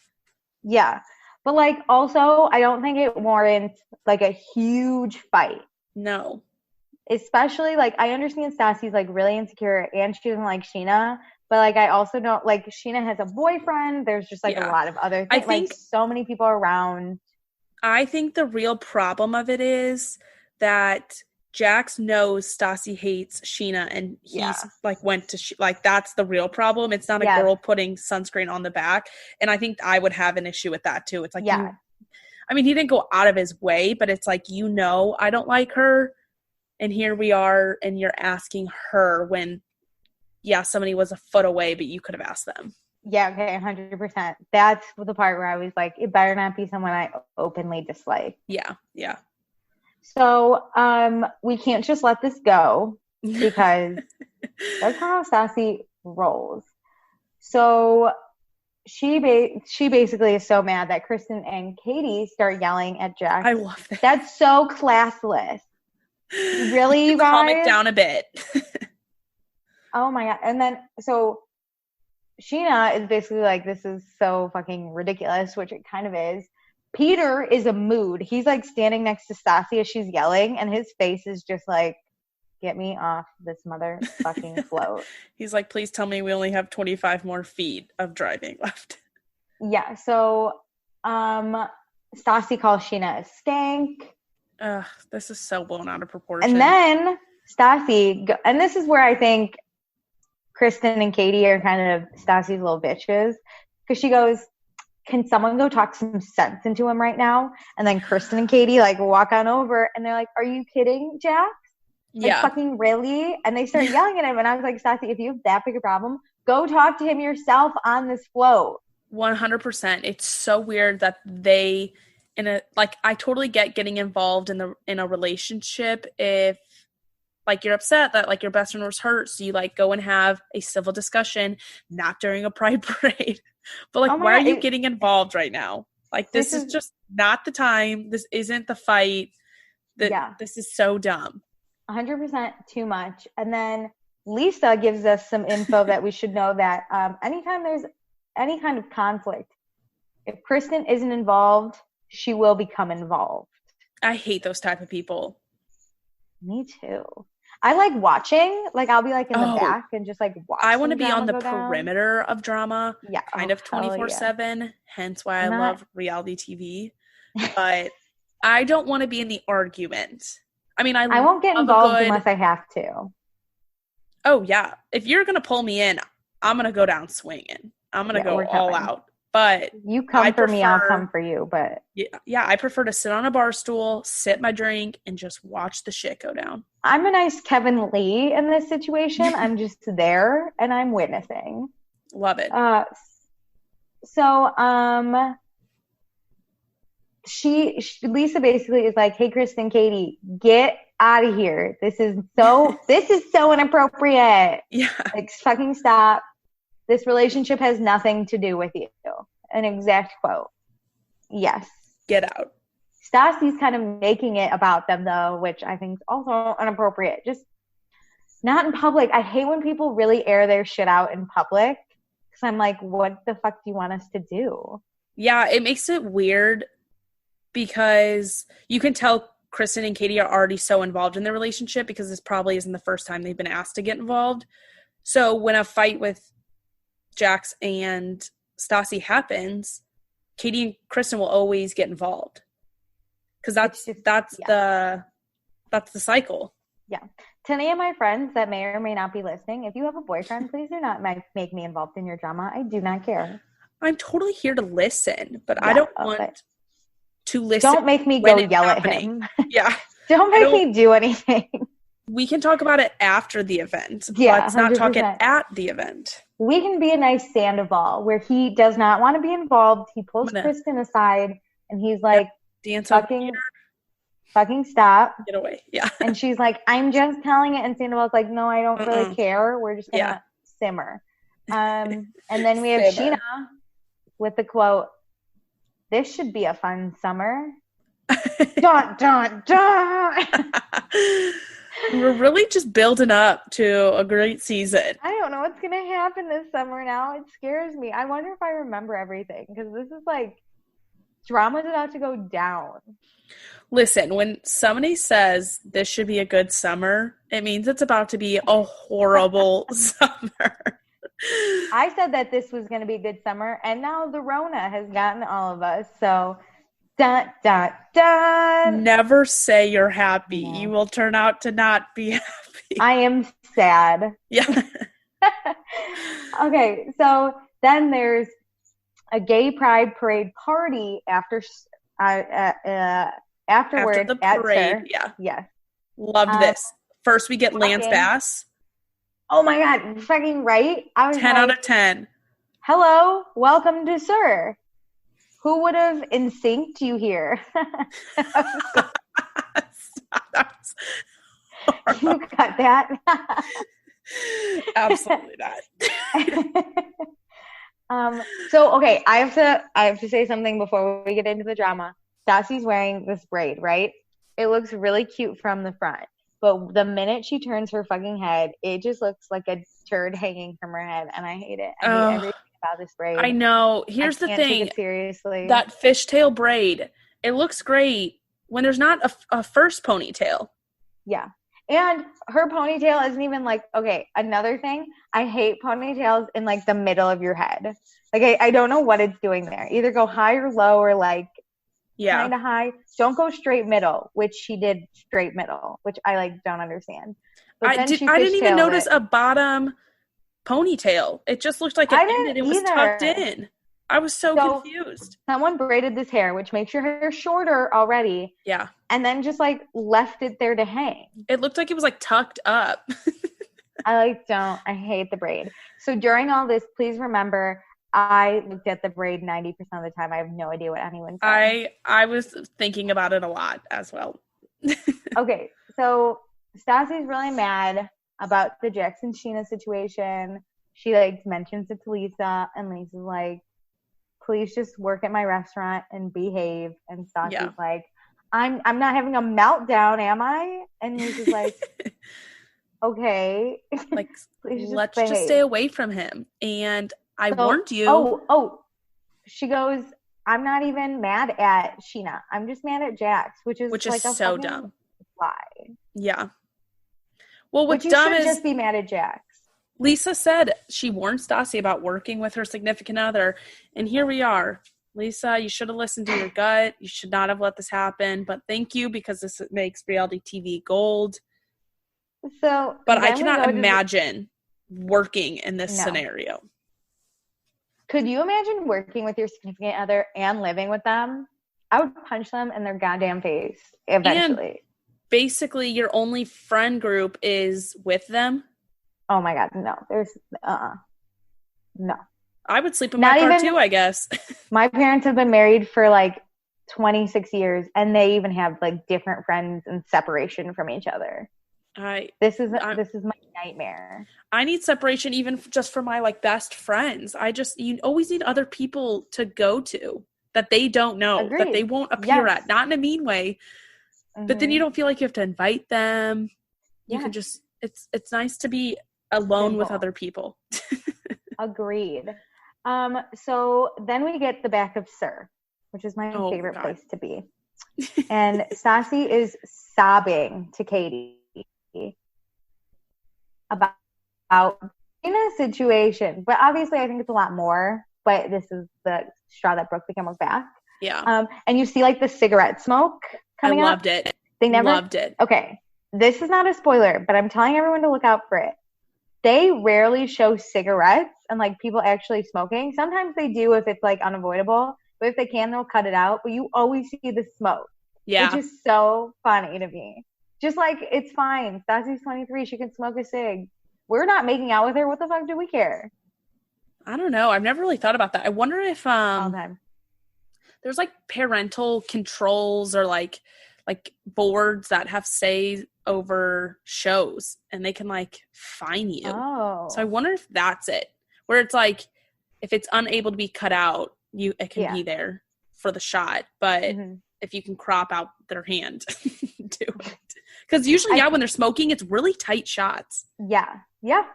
Yeah. But, like, also, I don't think it warrants, like, a huge fight. No. Especially, like, I understand Stassi's, like, really insecure, and she doesn't like Sheena. But, like, I also don't, like, Sheena has a boyfriend. There's just, like, a lot of other things. I think, like, so many people around. I think the real problem of it is that Jax knows Stassi hates Sheena, and he's, like, went to, like, that's the real problem. It's not a girl putting sunscreen on the back. And I think I would have an issue with that, too. It's like, I mean, he didn't go out of his way, but it's like, you know, I don't like her. And here we are, and you're asking her when somebody was a foot away, but you could have asked them. Yeah, okay, 100%. That's the part where I was like, it better not be someone I openly dislike. Yeah. So, we can't just let this go. because that's how Stassi rolls. So she basically is so mad that Kristen and Katie start yelling at Jax. I love that. That's so classless. Really, you guys? Calm it down a bit. Oh my God. And then, so Sheena is basically like, this is so fucking ridiculous, which it kind of is. Peter is a mood. He's like standing next to Stassi as she's yelling, and his face is just like, get me off this motherfucking float. He's like, please tell me we only have 25 more feet of driving left. Yeah, so Stassi calls Sheena a skank. This is so blown out of proportion. And then Stassi, and this is where I think Kristen and Katie are kind of Stassi's little bitches, because she goes, can someone go talk some sense into him right now? And then Kristen and Katie like walk on over, and they're like, are you kidding, Jax? Like, fucking really? And they start yelling at him, and I was like, Stassi, if you have that big a problem, go talk to him yourself on this float. 100%. It's so weird that they, I totally get getting involved in a relationship if, like, you're upset that, like, your best friend was hurt, so you, like, go and have a civil discussion, not during a pride parade. But, like, why are you getting involved right now? Like, this is just not the time. This isn't the fight. This is so dumb. 100% too much. And then Lisa gives us some info that we should know, that anytime there's any kind of conflict, if Kristen isn't involved, she will become involved. I hate those type of people. Me too. I like watching. Like, I'll be like in the back and just like watch. I want to be on the perimeter of drama. Yeah. Kind of 24/7. Hence why I love reality TV. But I don't want to be in the argument. I mean, I won't get involved unless I have to. Oh, yeah. If you're going to pull me in, I'm going to go down swinging. I'm going to go all out. But you come for me, I'll come for you. But yeah, I prefer to sit on a bar stool, sip my drink, and just watch the shit go down. I'm a nice Kevin Lee in this situation. I'm just there and I'm witnessing. Love it. Lisa basically is like, hey, Kristen, Katie, get out of here. This is so inappropriate. Yeah. Like, fucking stop. This relationship has nothing to do with you. An exact quote. Yes. Get out. Stassi's kind of making it about them, though, which I think is also inappropriate. Just not in public. I hate when people really air their shit out in public, because I'm like, what the fuck do you want us to do? Yeah, it makes it weird, because you can tell Kristen and Katie are already so involved in their relationship, because this probably isn't the first time they've been asked to get involved. So when a fight with Jax and Stassi happens, Katie and Kristen will always get involved, because that's the cycle. Yeah. To any of my friends that may or may not be listening, if you have a boyfriend, please do not make me involved in your drama. I do not care. I'm totally here to listen, but I don't want to listen. Don't make me go yell at him. Yeah. Don't make me do anything. We can talk about it after the event. Yeah, let's not 100%. talk it at the event. We can be a nice Sandoval where he does not want to be involved. He pulls Kristen aside and he's like, dance fucking stop. Get away. Yeah. And she's like, I'm just telling it. And Sandoval's like, no, I don't really care. We're just going to simmer. And then we have Sheena with the quote, this should be a fun summer. Dun, dun, dun. We're really just building up to a great season. I don't know what's going to happen this summer now. It scares me. I wonder if I remember everything, because this is like, drama's about to go down. Listen, when somebody says this should be a good summer, it means it's about to be a horrible summer. I said that this was going to be a good summer, and now the Rona has gotten all of us. So, dun, dun, dun. Never say you're happy. No. You will turn out to not be happy. I am sad. Yeah. Okay, so then there's a gay pride parade party afterward. After the parade, yeah. Yes. Loved this. First, we get Lance Bass. Oh my God, fucking right. I was 10 out of 10. Hello, welcome to Sir. Who would have in-synced you here? you cut that? Absolutely not. So okay, I have to say something before we get into the drama. Stassi's wearing this braid, right? It looks really cute from the front. But the minute she turns her fucking head, it just looks like a turd hanging from her head, and I hate it. I hate everything about this braid. I know. Here's the thing. Take it seriously. That fishtail braid, it looks great when there's not a first ponytail. Yeah. And her ponytail isn't even like, okay, another thing, I hate ponytails in like the middle of your head. Like, I don't know what it's doing there. Either go high or low or like kind of high. Don't go straight middle, which she did straight middle, which I like don't understand. But I didn't even notice a bottom ponytail. It just looked like it ended. It was tucked in. I was so confused. Someone braided this hair, which makes your hair shorter already. Yeah. And then just like left it there to hang. It looked like it was like tucked up. I hate the braid. So during all this, please remember, I looked at the braid 90% of the time. I have no idea what anyone said. I was thinking about it a lot as well. Okay, so Stassi's really mad about the Jax and Scheana situation. She like mentions it to Lisa, and Lisa's like, please just work at my restaurant and behave. And Stassi's like, I'm not having a meltdown, am I? And Lisa's like, okay. Like, let's just stay away from him. And I warned you. She goes, I'm not even mad at Scheana. I'm just mad at Jax, which is like a so dumb lie. Yeah. Well, what's you dumb should is just be mad at Jax. Lisa said she warned Stassi about working with her significant other, and here we are. Lisa, you should have listened to your gut. You should not have let this happen, but thank you, because this makes reality TV gold. So, but I cannot imagine working in this scenario. Could you imagine working with your significant other and living with them? I would punch them in their goddamn face eventually. And basically, your only friend group is with them. Oh my God, no. There's, no. I would sleep in my car too, I guess. My parents have been married for like 26 years, and they even have like different friends and separation from each other. This is my nightmare. I need separation even just for my like best friends. You always need other people to go to that they don't know, that they won't appear at, not in a mean way. Mm-hmm. But then you don't feel like you have to invite them. You can just, it's nice to be alone with other people. Agreed. So then we get the back of Sir, which is my favorite place to be. And Stassi is sobbing to Katie about in a situation, but obviously I think it's a lot more, but this is the straw that broke the camel's back. Yeah. And you see like the cigarette smoke coming up. I loved it. Loved it. Okay. This is not a spoiler, but I'm telling everyone to look out for it. They rarely show cigarettes and like people actually smoking. Sometimes they do if it's like unavoidable, but if they can, they'll cut it out. But you always see the smoke. Yeah. Which is so funny to me. Just like, it's fine. Stassi's 23. She can smoke a cig. We're not making out with her. What the fuck do we care? I don't know. I've never really thought about that. I wonder if there's like parental controls or like boards that have say over shows, and they can like fine you. Oh. So I wonder if that's it. Where it's like, if it's unable to be cut out, it can be there for the shot. But if you can crop out their hand, do it. Because usually, when they're smoking, it's really tight shots. Yeah.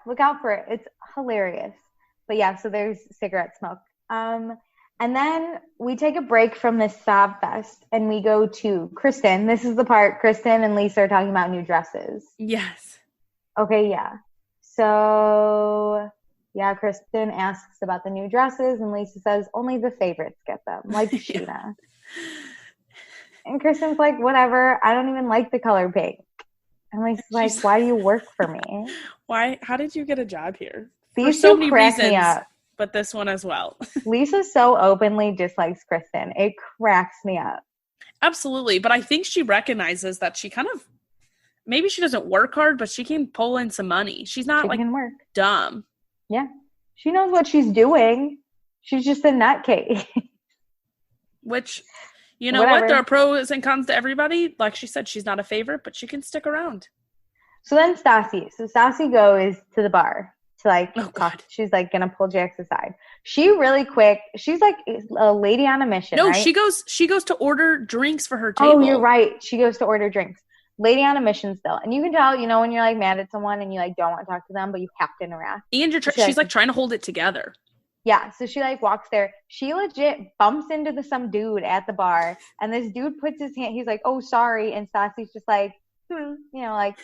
Look out for it. It's hilarious. But yeah, so there's cigarette smoke. And then we take a break from this sob fest, and we go to Kristen. This is the part Kristen and Lisa are talking about new dresses. Yes. Okay, yeah. So, Kristen asks about the new dresses, and Lisa says only the favorites get them, like Scheana. And Kristen's like, whatever, I don't even like the color pink. And Lisa's like, why do you work for me? Why? How did you get a job here? These two crack me up. But this one as well. Lisa so openly dislikes Kristen. It cracks me up. Absolutely. But I think she recognizes that she kind of, maybe she doesn't work hard, but she can pull in some money. She's not dumb. Yeah. She knows what she's doing. She's just a nutcase. Which, you know what? There are pros and cons to everybody. Like she said, she's not a favorite, but she can stick around. So then Stassi goes to the bar to like talk. She's like gonna pull Jax aside. She really quick. She's like a lady on a mission. No, right? she goes to order drinks for her table. Oh, you're right. She goes to order drinks. Lady on a mission still, and you can tell, you know, when you're like mad at someone and you like don't want to talk to them, but you have to interact. And she's like trying to hold it together. Yeah, so she like walks there. She legit bumps into some dude at the bar, and this dude puts his hand. He's like, "Oh, sorry," and Stassi's just like, you know, like,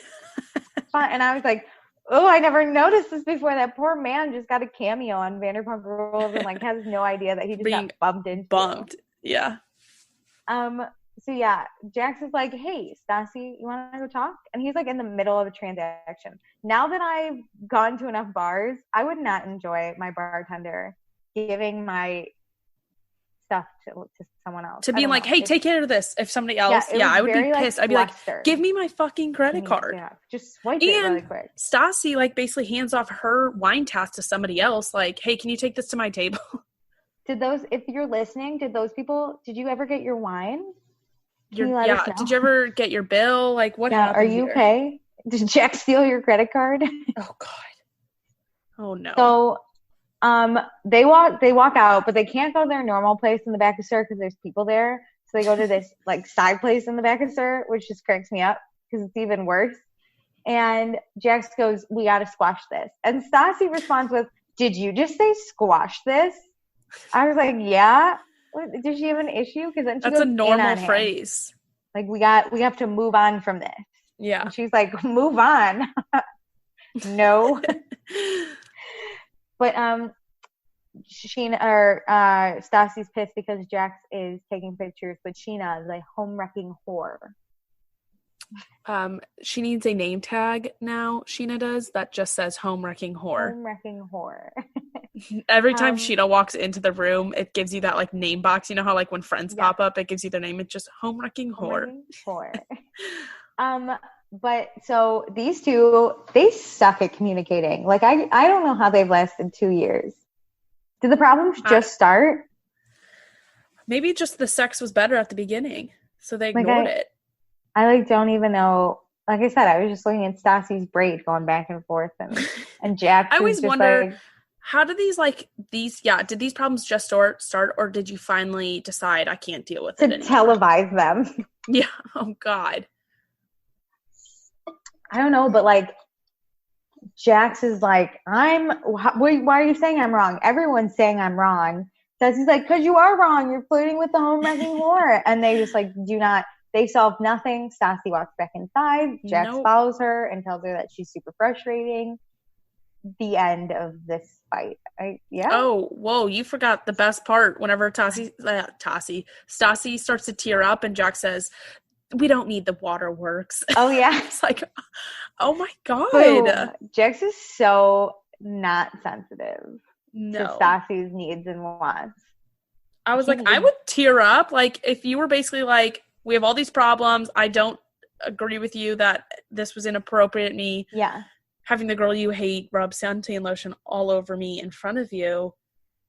fun. And I was like, "Oh, I never noticed this before. That poor man just got a cameo on Vanderpump Rules and like has no idea that he just got bumped into." Yeah. So yeah, Jax is like, "Hey, Stassi, you want to go talk?" And he's like in the middle of a transaction. Now that I've gone to enough bars, I would not enjoy my bartender giving my stuff to someone else. To be like, "Hey, take care of this." If somebody else, I would be pissed. I'd be like, "Give me my fucking credit card." Yeah, just swipe it really quick. Stassi like basically hands off her wine task to somebody else. Like, "Hey, can you take this to my table?" If you're listening, did you ever get your wine? Did you ever get your bill? Like, what happened? Are you okay? Did Jax steal your credit card? Oh God. Oh no. So, they walk out, but they can't go to their normal place in the back of SUR because there's people there. So they go to this like side place in the back of SUR, which just cracks me up because it's even worse. And Jax goes, "We got to squash this." And Stassi responds with, "Did you just say squash this?" I was like, "Yeah." Does she have an issue? Because then that's a normal phrase. Like we have to move on from this. Yeah. And she's like, "Move on." No. But Stassi's pissed because Jax is taking pictures, but Sheena is a home-wrecking whore. She needs a name tag now. Sheena does that just says home-wrecking whore. Home-wrecking whore. Every time Sheena walks into the room, it gives you that like name box. You know how like when friends pop up, it gives you their name. It's just home-wrecking whore. But so these two, they suck at communicating. Like I don't know how they've lasted 2 years. Did the problems just start? Maybe just the sex was better at the beginning, so they ignored it. I don't even know. Like I said, I was just looking at Stassi's braid going back and forth, and Jax. I always wonder, how did did these problems just start, or did you finally decide I can't deal with it anymore? Televise them? Yeah. Oh God. I don't know, but like Jax is like, why are you saying I'm wrong? Everyone's saying I'm wrong. Stassi's like, because you are wrong. You're flirting with the home-wrecking whore. And they just like they solve nothing. Stassi walks back inside. Jax follows her and tells her that she's super frustrating. The end of this fight. Oh, whoa, you forgot the best part. Whenever Stassi starts to tear up and Jax says, "We don't need the waterworks." Oh yeah. It's like, oh my God. Boom. Jax is so not sensitive to Stassi's needs and wants. I was like, I would tear up. Like if you were basically like, we have all these problems. I don't agree with you that this was inappropriate. Me having the girl you hate rub suntan lotion all over me in front of you.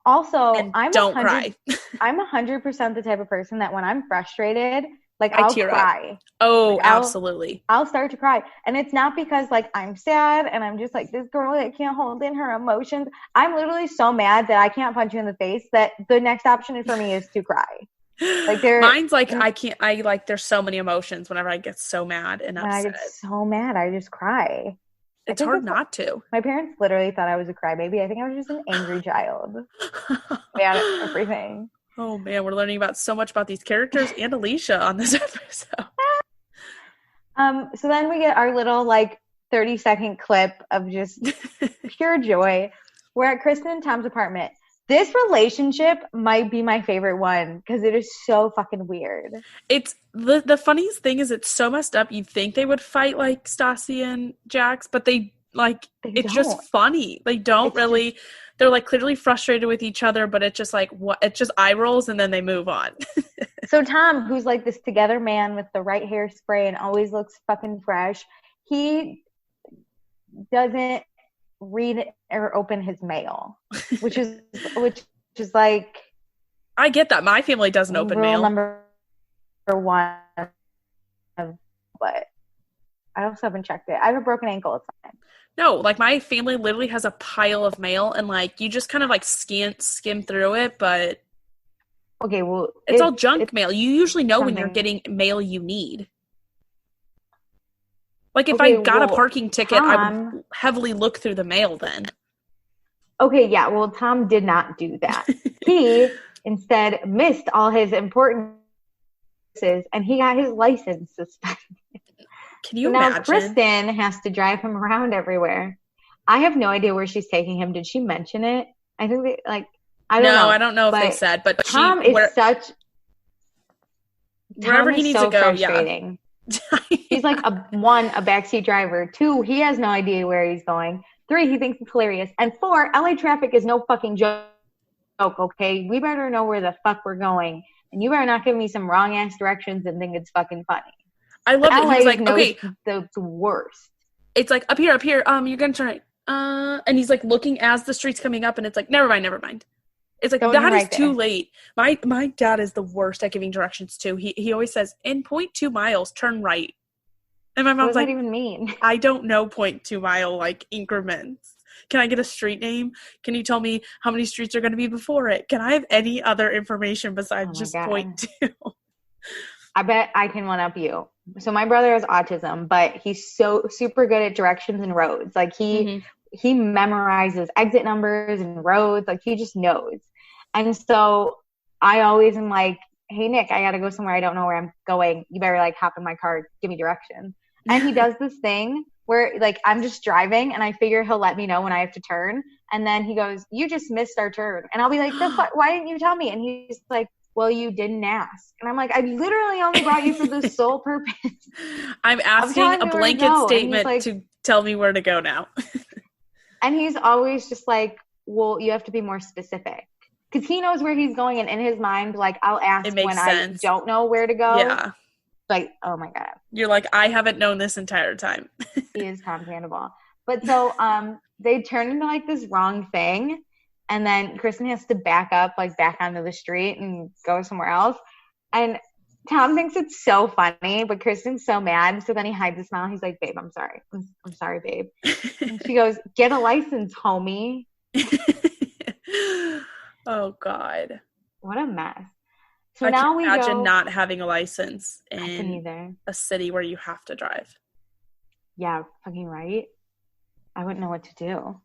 Also, don't cry. I'm 100% the type of person that when I'm frustrated, like I'll cry. Up. Oh, like, absolutely. I'll start to cry. And it's not because like I'm sad and I'm just like this girl that can't hold in her emotions. I'm literally so mad that I can't punch you in the face that the next option for me is to cry. Like mine's like there's so many emotions whenever I get so mad and upset. When I get so mad, I just cry. It's hard not to. My parents literally thought I was a crybaby. I think I was just an angry child. Mad at everything. Oh man, we're learning about so much about these characters and Alicia on this episode. So then we get our little like 30-second clip of just pure joy. We're at Kristen and Tom's apartment. This relationship might be my favorite one because it is so fucking weird. It's the funniest thing is it's so messed up. You'd think they would fight like Stassi and Jax, but it's just funny. They don't really. They're like clearly frustrated with each other, but it's just like it's just eye rolls and then they move on. So Tom, who's like this together man with the right hairspray and always looks fucking fresh, he doesn't read or open his mail, which is like, I get that. My family doesn't open mail. Number one of what? I also haven't checked it. I have a broken ankle. It's fine. No, like my family literally has a pile of mail, and like you just kind of like skim through it, but okay, well, it's all junk mail. You usually know when you're getting mail you need. Like if I got a parking ticket, I would heavily look through the mail then. Okay, yeah. Well, Tom did not do that. He instead missed all his important and he got his license suspended. Can you imagine? Now Kristen has to drive him around everywhere. I have no idea where she's taking him. Did she mention it? I think they, like, I don't know. No, I don't know if they said, but Tom wherever he needs to go, frustrating. Yeah. He's like a backseat driver. 2, he has no idea where he's going. 3, he thinks it's hilarious. And 4, LA traffic is no fucking joke, okay? We better know where the fuck we're going. And you better not give me some wrong ass directions and think it's fucking funny. I love it. He's like, okay, the worst. It's like up here. You're gonna turn right. And he's like looking as the street's coming up, and it's like, never mind. It's like that is too late. My dad is the worst at giving directions too. He always says, in 0.2 miles, turn right. And my mom's like, what does that even mean? I don't know 0.2 mile like increments. Can I get a street name? Can you tell me how many streets are going to be before it? Can I have any other information besides just 0.2? I bet I can one up you. So my brother has autism, but he's so super good at directions and roads. Like he memorizes exit numbers and roads. Like he just knows. And so I always am like, hey, Nick, I got to go somewhere. I don't know where I'm going. You better like hop in my car, give me directions. And he does this thing where like I'm just driving and I figure he'll let me know when I have to turn. And then he goes, you just missed our turn. And I'll be like, why didn't you tell me? And he's like, well, you didn't ask. And I'm like, I literally only brought you for the sole purpose. I'm asking a blanket statement like, to tell me where to go now. And he's always just like, well, you have to be more specific. Because he knows where he's going. And in his mind, like, I'll ask when I don't know where to go. Yeah. Like, oh my God. You're like, I haven't known this entire time. He is Tom Sandoval. But so they turn into like this wrong thing. And then Kristen has to back up, like back onto the street and go somewhere else. And Tom thinks it's so funny, but Kristen's so mad. So then he hides a smile. He's like, babe, I'm sorry. I'm sorry, babe. And she goes, get a license, homie. Oh, God. What a mess. So I now can imagine not having a license in a city where you have to drive. Yeah, fucking right. I wouldn't know what to do.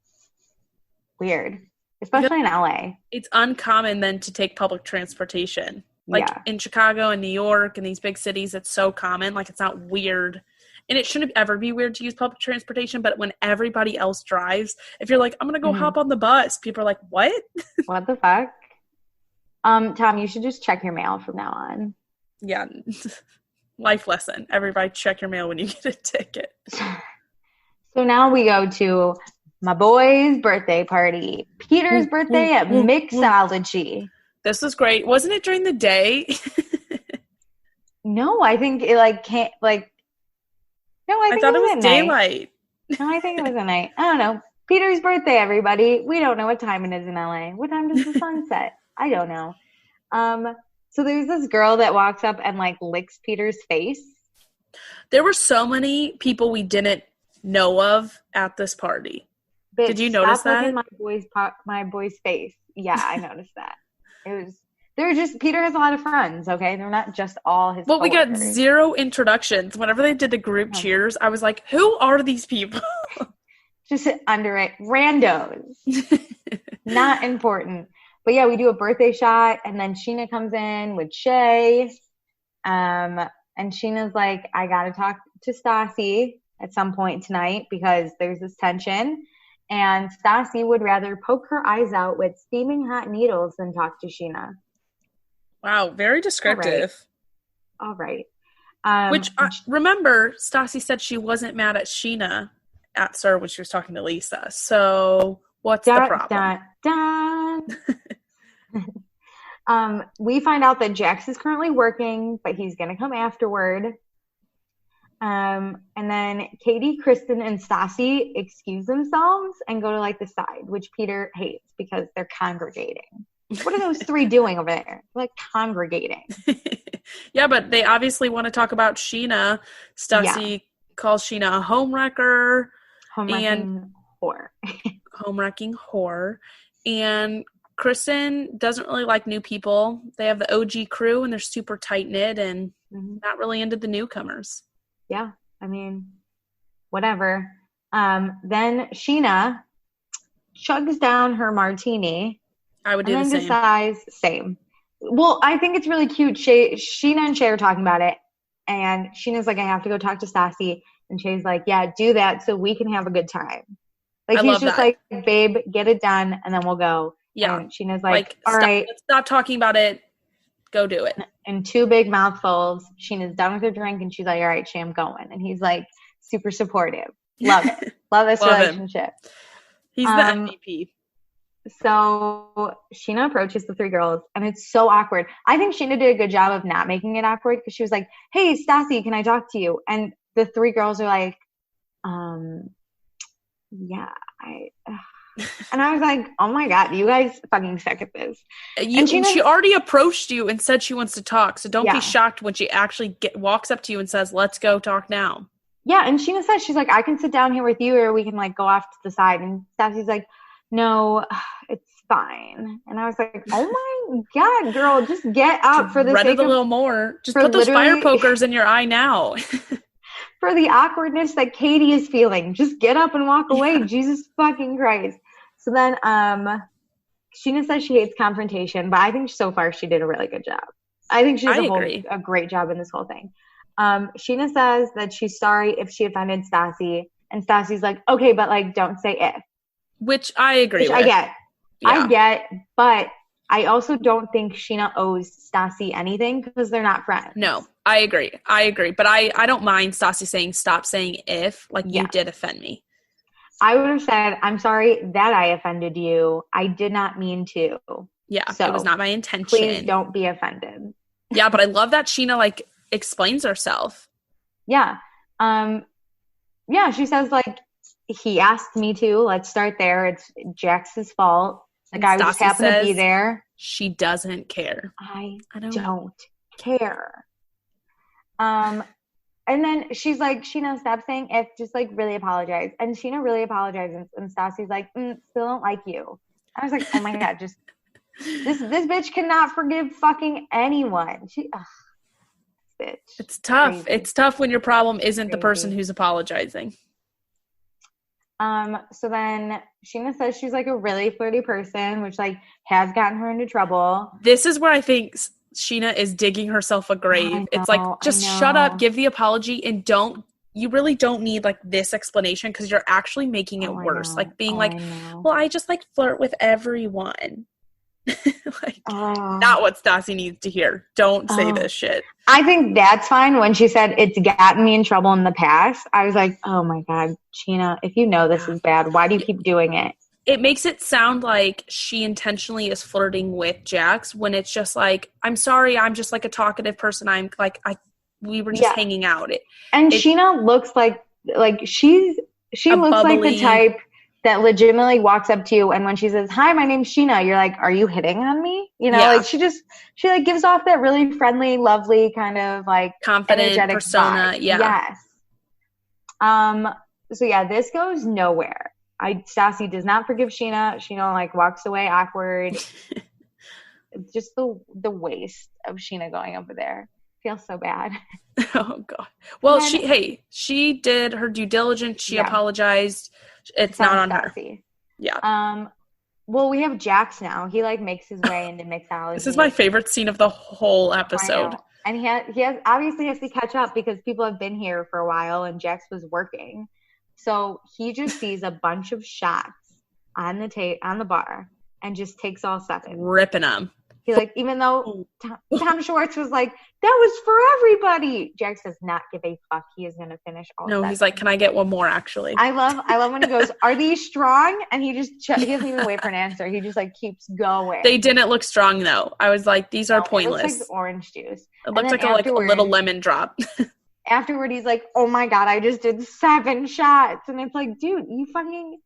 Weird. Especially in LA. It's uncommon then to take public transportation. Like in Chicago and New York and these big cities, it's so common. Like it's not weird. And it shouldn't ever be weird to use public transportation. But when everybody else drives, if you're like, I'm going to go hop on the bus, people are like, what? What the fuck? Tom, you should just check your mail from now on. Yeah. Life lesson. Everybody check your mail when you get a ticket. So now we go to my boy's birthday party. Peter's birthday at Mixology. This was great. Wasn't it during the day? No, I think it I thought it was daylight. No, I think it was at night. I don't know. Peter's birthday, everybody. We don't know what time it is in LA. What time does the sun set? I don't know. So there's this girl that walks up and licks Peter's face. There were so many people we didn't know of at this party. Bitch, did you notice that? My boy's face. Yeah, I noticed that. Peter has a lot of friends, okay? They're not just all his coworkers. We got zero introductions. Whenever they did the group cheers, I was like, who are these people? Just under it. Randos. Not important. But yeah, we do a birthday shot, and then Sheena comes in with Shay. And Sheena's like, I got to talk to Stassi at some point tonight because there's this tension. And Stassi would rather poke her eyes out with steaming hot needles than talk to Sheena. Wow, very descriptive. All right. Remember, Stassi said she wasn't mad at Sheena at SIR when she was talking to Lisa. So what's the problem? We find out that Jax is currently working, but he's going to come afterward. And then Katie, Kristen, and Stassi excuse themselves and go to the side, which Peter hates because they're congregating. What are those three doing over there? Congregating. Yeah, but they obviously want to talk about Sheena. Stassi calls Sheena a homewrecker. Homewrecking whore. Homewrecking whore. And Kristen doesn't really like new people. They have the OG crew, and they're super tight-knit and not really into the newcomers. Yeah, I mean, whatever. Then Sheena chugs down her martini. I would do the same. And then decides, same. Well, I think it's really cute. Sheena and Shay are talking about it. And Sheena's like, I have to go talk to Stassi. And Shay's like, yeah, do that so we can have a good time. Like, he's just like, babe, get it done, and then we'll go. Yeah. And Sheena's like, all right. Let's stop talking about it. Go do it. And 2 big mouthfuls. Sheena's done with her drink, and she's like, all right, Shay, I'm going. And he's like, super supportive. Love it. Love this relationship. He's the MVP. So Sheena approaches the 3 girls, and it's so awkward. I think Sheena did a good job of not making it awkward, because she was like, hey, Stassi, can I talk to you? And the 3 girls are like, yeah, and I was like, oh my God, you guys fucking suck at this. She already approached you and said she wants to talk, so don't be shocked when she actually walks up to you and says, let's go talk now. Yeah, and Sheena says, she's like, I can sit down here with you, or we can like go off to the side. And Stassi's like, no, it's fine. And I was like, oh my God, girl, just get up for the sake of, a little more. Just put those fire pokers in your eye now. For the awkwardness that Katie is feeling. Just get up and walk away. Jesus fucking Christ. So then Sheena says she hates confrontation, but I think so far she did a really good job. I think she did a great job in this whole thing. Sheena says that she's sorry if she offended Stassi, and Stassi's like, okay, but like, don't say if. Which I agree with. I get. Yeah. I get, but I also don't think Sheena owes Stassi anything, because they're not friends. No, I agree. But I don't mind Stassi saying, stop saying if, like, you did offend me. I would have said, I'm sorry that I offended you. I did not mean to. Yeah, so it was not my intention. Please don't be offended. Yeah, but I love that Sheena, like, explains herself. Yeah. Yeah, she says, like, he asked me to. Let's start there. It's Jax's fault. Like, I just happened to be there. She doesn't care. I don't care. And then she's like, Sheena, stop saying if, just like really apologize. And Sheena really apologizes. And Stassi's like, still don't like you. I was like, oh my God, just this bitch cannot forgive fucking anyone. Bitch. It's tough. Crazy. It's tough when your problem isn't the person who's apologizing. So then Sheena says she's like a really flirty person, which like has gotten her into trouble. This is where I think Sheena is digging herself a grave. It's like, just shut up, give the apology, and you really don't need like this explanation, because you're actually making it worse. Like being like, well, I just like flirt with everyone. Like, not what Stassi needs to hear. Don't say this shit. I think that's fine. When she said it's gotten me in trouble in the past, I was like, oh my God, Sheena, if you know this is bad, why do you keep doing it? It makes it sound like she intentionally is flirting with Jax, when it's just like, I'm sorry, I'm just like a talkative person. I'm like, we were just hanging out. Sheena looks like she looks like the type that legitimately walks up to you, and when she says, hi, my name's Sheena, you're like, are you hitting on me? You know, like she like gives off that really friendly, lovely kind of like confident persona. Vibe. Yes. So yeah, this goes nowhere. Stassi does not forgive Sheena. Sheena like walks away awkward. Just the waste of Sheena going over there. Feels so bad. Oh God. Well, she did her due diligence. She apologized. It's not on Stassi. Her. Yeah. Well, we have Jax now. He like makes his way into mixology. This is my favorite scene of the whole episode. And he obviously has to catch up, because people have been here for a while, and Jax was working. So he just sees a bunch of shots on the bar, and just takes all 7. Ripping them. He like, even though Tom Schwartz was like, that was for everybody, Jax does not give a fuck. He is going to finish all. No, 7. He's like, can I get one more? Actually, I love when he goes, are these strong? And he doesn't even wait for an answer. He just like keeps going. They didn't look strong though. I was like, these are pointless. It looks like orange juice. It looked like a little lemon drop. Afterward, he's like, oh my God, I just did 7 shots. And it's like, dude, you fucking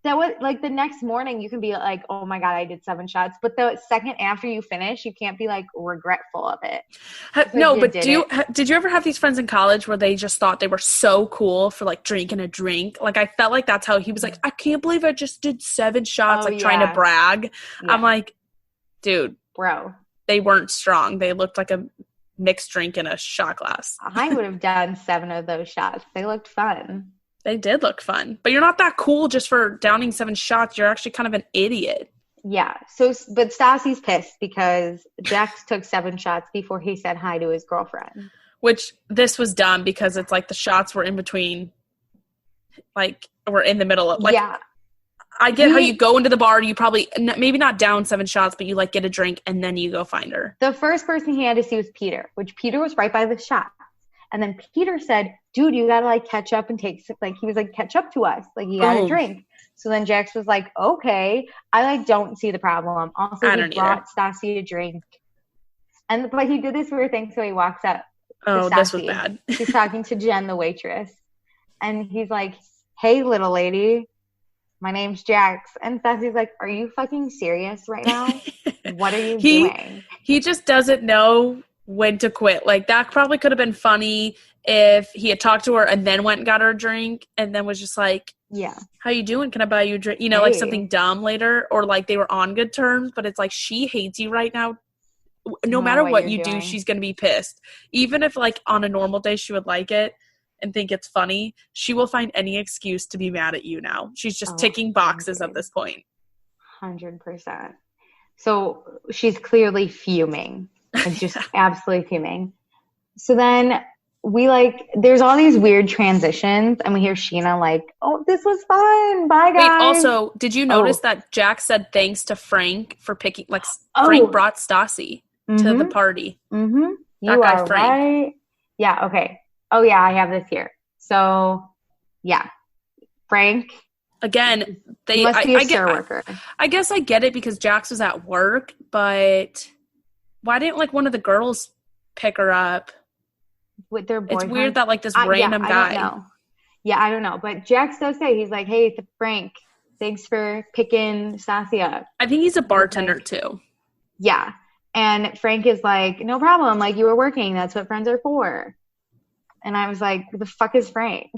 that was like the next morning you can be like, oh my God, I did 7 shots. But the second after you finish, you can't be like regretful of it. No, but did you ever have these friends in college where they just thought they were so cool for like drinking a drink? Like I felt like that's how he was like, I can't believe I just did 7 shots, trying to brag. Yeah. I'm like, dude, bro, they weren't strong. They looked like a mixed drink in a shot glass. I would have done 7 of those shots. They looked fun. They did look fun. But you're not that cool just for downing 7 shots. You're actually kind of an idiot. Yeah. But Stassi's pissed because Jax took 7 shots before he said hi to his girlfriend. Which this was dumb because it's like the shots were in between, like, we're in the middle of, like, yeah. I get how you go into the bar, you probably, maybe not down 7 shots, but you, like, get a drink and then you go find her. The first person he had to see was Peter, which Peter was right by the shot. And then Peter said, dude, you got to, like, catch up and take – like, he was like, catch up to us. Like, you got to drink. So then Jax was like, okay. I, like, don't see the problem. Also, he brought Stassi a drink. But he did this weird thing, so he walks up to Stassi. This was bad. He's talking to Jen, the waitress. And he's like, hey, little lady, my name's Jax. And Stassi's like, are you fucking serious right now? What are you doing? He just doesn't know when to quit. Like, that probably could have been funny if he had talked to her and then went and got her a drink and then was just like, yeah, how you doing? Can I buy you a drink? You know, like something dumb later, or like they were on good terms, but it's like she hates you right now. No matter what you do, she's going to be pissed. Even if like on a normal day she would like it and think it's funny, she will find any excuse to be mad at you now. She's just ticking boxes at this point. 100%. So she's clearly fuming. Like, just absolutely fuming. So then we there's all these weird transitions and we hear Sheena like, oh, this was fun. Bye, guys. Wait, also, did you notice that Jax said thanks to Frank for picking, Frank brought Stassi to the party. Mm-hmm. You are Frank. Right. Yeah, okay. Oh, yeah, I have this here. So, yeah. Frank. Again, they must be a stir worker. I guess I get it because Jax was at work, but why didn't one of the girls pick her up with their boyfriend? It's weird that this random guy. I don't know. Yeah, I don't know. But Jax does say, he's like, hey, it's Frank. Thanks for picking Stassi up. I think he's a bartender too. Yeah. And Frank is like, no problem. Like, you were working. That's what friends are for. And I was like, who the fuck is Frank?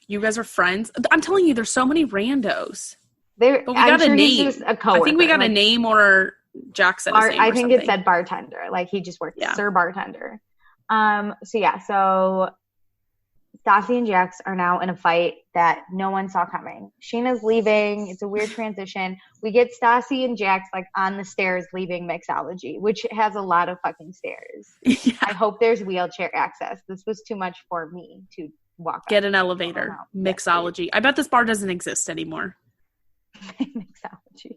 You guys are friends? I'm telling you, there's so many randos. But we got a name. He's just a coworker. I think we got a name, or Jax said his name I think it said bartender. Like, he just worked Sir Bartender. So Stassi and Jax are now in a fight that no one saw coming. Sheena's leaving. It's a weird transition. We get Stassi and Jax on the stairs leaving mixology, which has a lot of fucking stairs. Yeah. I hope there's wheelchair access. This was too much for me to walk Get an elevator. Mixology. I bet this bar doesn't exist anymore. Mixology.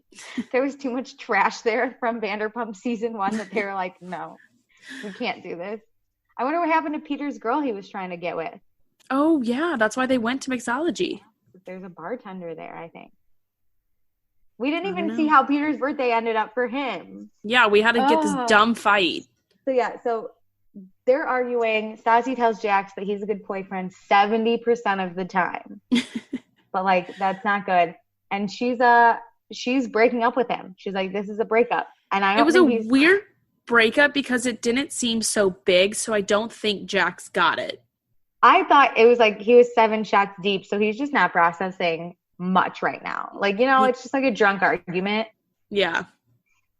There was too much trash there from Vanderpump season 1 that they were like, no, we can't do this. I wonder what happened to Peter's girl he was trying to get with. Oh, yeah. That's why they went to mixology. There's a bartender there, I think. We didn't even see how Peter's birthday ended up for him. Yeah, we had to get this dumb fight. So they're arguing. Stassi tells Jax that he's a good boyfriend 70% of the time. But, that's not good. And she's breaking up with him. She's like, this is a breakup. And I don't think it was a weird breakup because it didn't seem so big, so I don't think Jax got it. I thought it was he was 7 shots deep, so he's just not processing much right now. It's just a drunk argument. Yeah.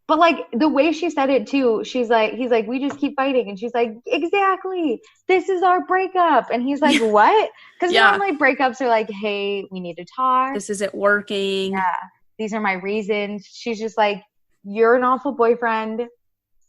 But the way she said it too, he's like, we just keep fighting. And she's like, exactly. This is our breakup. And he's like, what? Because normally breakups are like, hey, we need to talk. This isn't working. Yeah. These are my reasons. She's just like, you're an awful boyfriend.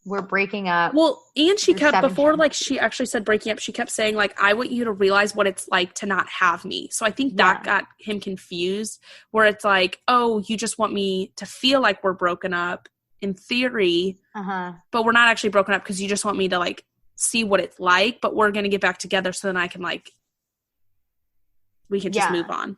We're breaking up. Well, and she kept, before she actually said breaking up, she kept saying I want you to realize what it's like to not have me. So I think that got him confused, where it's like, oh, you just want me to feel like we're broken up in theory, but we're not actually broken up because you just want me to see what it's like, but we're going to get back together so then I can we can just move on.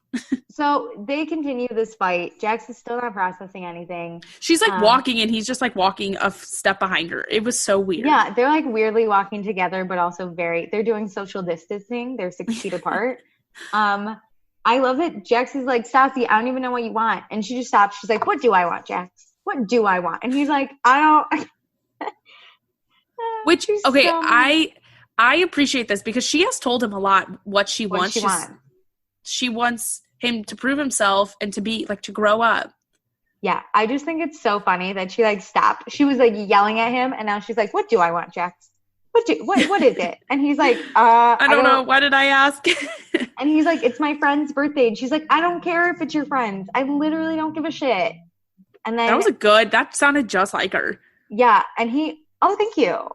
So they continue this fight. Jax is still not processing anything. She's walking and he's just walking a step behind her. It was so weird. Yeah, they're weirdly walking together, but also they're doing social distancing. They're 6 feet apart. I love it. Jax is like, Stassi, I don't even know what you want. And she just stops. She's like, what do I want, Jax? What do I want? And he's like, I don't. Which, okay, I appreciate this because she has told him a lot what she wants. She wants him to prove himself and to be, like, to grow up. Yeah, I just think it's so funny that she, like, stopped. She was, like, yelling at him, and now she's like, what do I want, Jax? What is it? And he's like, I don't know. Why did I ask? And he's like, it's my friend's birthday. And she's like, I don't care if it's your friend's. I literally don't give a shit. And then that sounded just like her. Yeah, and thank you.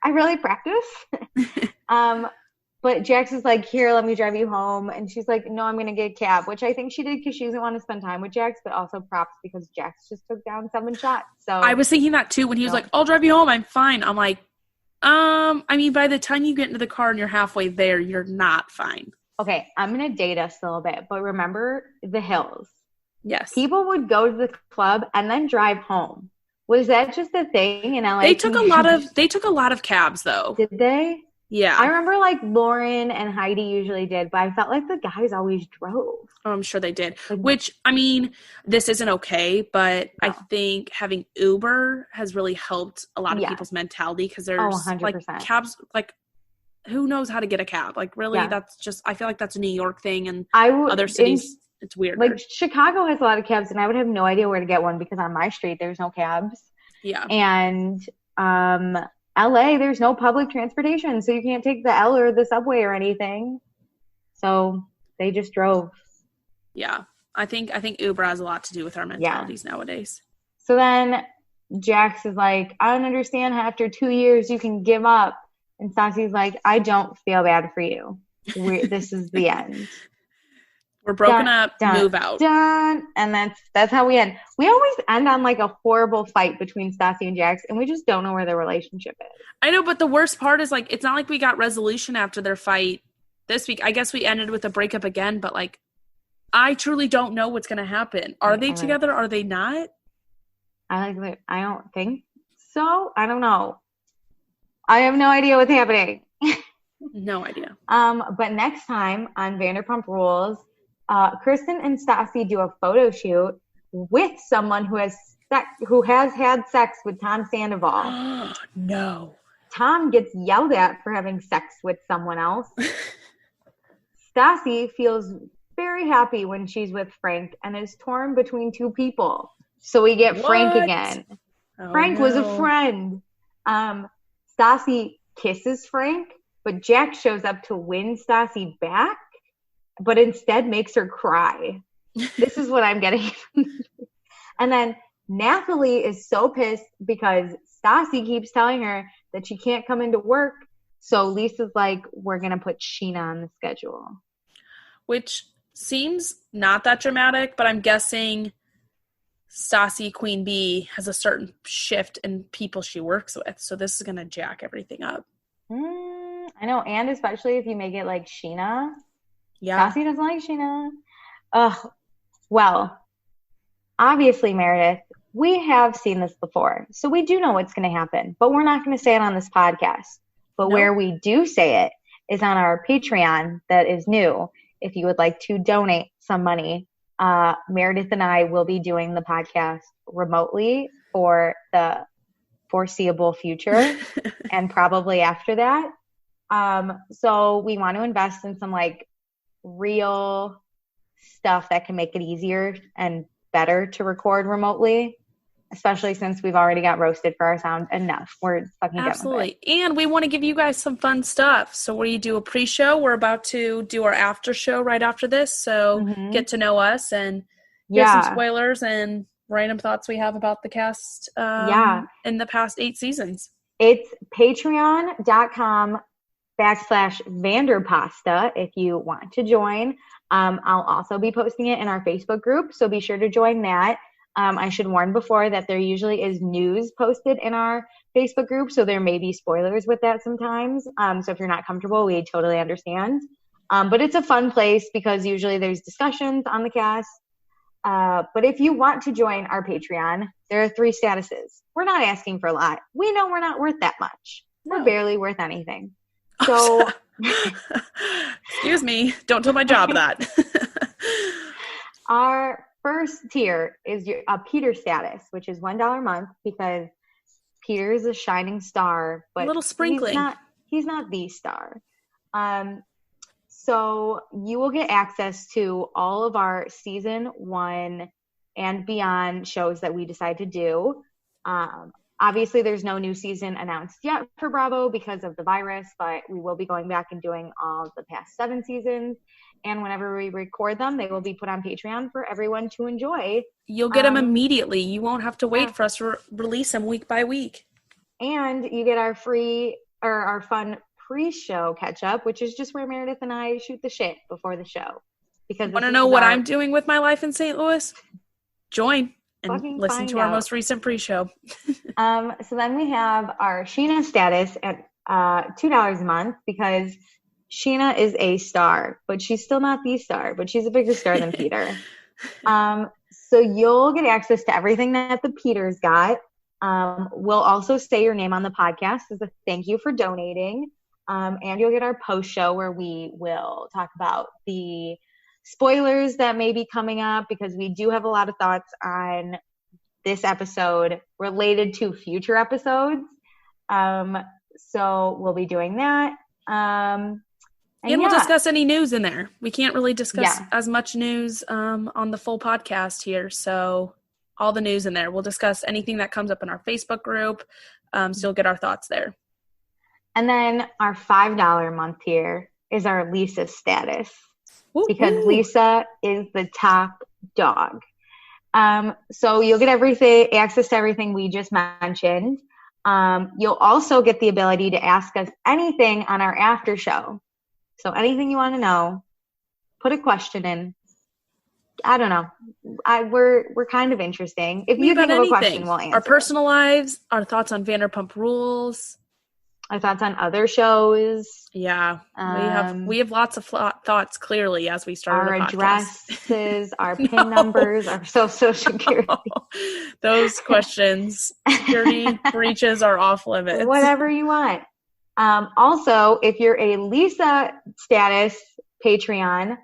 I really practice. But Jax is like, here, let me drive you home. And she's like, no, I'm going to get a cab, which I think she did because she doesn't want to spend time with Jax, but also props because Jax just took down 7 shots. So I was thinking that too when he was like, I'll drive you home. I'm fine. I'm like, I mean, by the time you get into the car and you're halfway there, you're not fine. Okay, I'm going to date us a little bit, but remember the hills. Yes. People would go to the club and then drive home. Was that just a thing in LA? They took a lot of cabs though. Did they? Yeah. I remember like Lauren and Heidi usually did, but I felt like the guys always drove. Oh, I'm sure they did. Which, I mean, this isn't okay, but no. I think having Uber has really helped a lot of people's mentality because there's like cabs, like who knows how to get a cab? Like really, that's just, I feel like that's a New York thing and other cities, it's weird. Like Chicago has a lot of cabs and I would have no idea where to get one because on my street, there's no cabs. Yeah. And, LA, there's no public transportation, so you can't take the L or the subway or anything. So they just drove. Yeah. I think Uber has a lot to do with our mentalities nowadays. So then Jax is like, I don't understand how after 2 years you can give up. And Stassi's like, I don't feel bad for you. This is the end. We're broken up, move out. Done. And that's how we end. We always end on like a horrible fight between Stassi and Jax, and we just don't know where their relationship is. I know, but the worst part is like, it's not like we got resolution after their fight this week. I guess we ended with a breakup again, but like, I truly don't know what's going to happen. Are they together? Are they not? I don't think so. I don't know. I have no idea what's happening. No idea. But next time on Vanderpump Rules, Kristen and Stassi do a photo shoot with someone who has had sex with Tom Sandoval. No. Tom gets yelled at for having sex with someone else. Stassi feels very happy when she's with Frank and is torn between 2 people. So we get Frank again. Oh, Frank was a friend. Stassi kisses Frank, but Jack shows up to win Stassi back, but instead makes her cry. This is what I'm getting. And then Nathalie is so pissed because Stassi keeps telling her that she can't come into work. So Lisa's like, we're going to put Sheena on the schedule. Which seems not that dramatic, but I'm guessing Stassi, Queen Bee, has a certain shift in people she works with. So this is going to jack everything up. I know. And especially if you make it like Sheena. Yeah. Stassi doesn't like Sheena. Well, obviously, Meredith, we have seen this before. So we do know what's going to happen. But we're not going to say it on this podcast. But where we do say it is on our Patreon that is new. If you would like to donate some money, Meredith and I will be doing the podcast remotely for the foreseeable future and probably after that. So we want to invest in some like real stuff that can make it easier and better to record remotely, especially since we've already got roasted for our sound enough. We're fucking absolutely. And we want to give you guys some fun stuff. So we do a pre-show. We're about to do our after show right after this. So get to know us and hear some spoilers and random thoughts we have about the cast in the past 8 seasons. It's patreon.com/Vanderpasta if you want to join. I'll also be posting it in our Facebook group, so be sure to join that. I should warn before that there usually is news posted in our Facebook group, so there may be spoilers with that sometimes. So if you're not comfortable, we totally understand. But it's a fun place because usually there's discussions on the cast. But if you want to join our Patreon, there are 3 statuses. We're not asking for a lot. We know we're not worth that much. We're barely worth anything. So Excuse me. Don't tell my job that. Our first tier is a Peter status, which is $1 a month because Peter is a shining star, but a little sprinkling. He's not the star. So you will get access to all of our season 1 and beyond shows that we decide to do. Obviously, there's no new season announced yet for Bravo because of the virus, but we will be going back and doing all of the past 7 seasons. And whenever we record them, they will be put on Patreon for everyone to enjoy. You'll get them immediately. You won't have to wait for us to release them week by week. And you get our free or our fun pre-show catch-up, which is just where Meredith and I shoot the shit before the show. Because want to know what I'm doing with my life in St. Louis? Join and listen to our most recent pre-show. So then we have our Sheena status at $2 a month because Sheena is a star, but she's still not the star, but she's a bigger star than Peter. So you'll get access to everything that the Peters got. We'll also say your name on the podcast as a thank you for donating. And you'll get our post show where we will talk about the spoilers that may be coming up because we do have a lot of thoughts on this episode related to future episodes. So we'll be doing that. And we'll discuss any news in there. We can't really discuss as much news on the full podcast here. So all the news in there. We'll discuss anything that comes up in our Facebook group. So you'll get our thoughts there. And then our $5 a month tier is our Lisa status because Lisa is the top dog. So you'll get access to everything we just mentioned. You'll also get the ability to ask us anything on our after show. So anything you want to know, put a question in. I don't know. We're kind of interesting. If you think of a question, we'll answer. Our personal lives, our thoughts on Vanderpump Rules. Our thoughts on other shows. Yeah. We have lots of thoughts, clearly, as we started our addresses, our PIN numbers, our social security. Those questions, security breaches are off limits. Whatever you want. Also, if you're a Lisa status Patreon,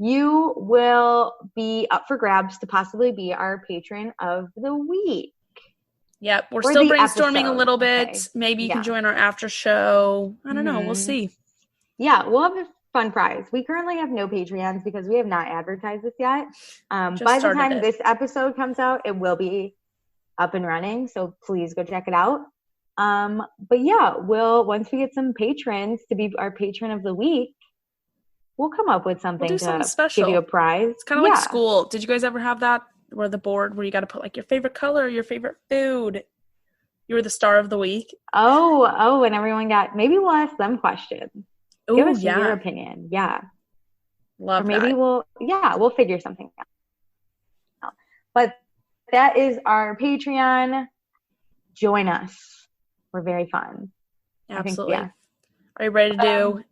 you will be up for grabs to possibly be our patron of the week. Yep, we're still brainstorming a little bit. Okay. Maybe you can join our after show. I don't know. We'll see. Yeah, we'll have a fun prize. We currently have no Patreons because we have not advertised this yet. By the time this episode comes out, it will be up and running. So please go check it out. But yeah, once we get some patrons to be our patron of the week, we'll come up with something special. Give you a prize. It's kind of like school. Did you guys ever have that? Where the board where you got to put like your favorite color, your favorite food. You were the star of the week. Oh, and everyone maybe we'll ask them questions. Give us your opinion. Yeah. Love or maybe that. we'll figure something out. But that is our Patreon. Join us. We're very fun. Absolutely. Are you ready to do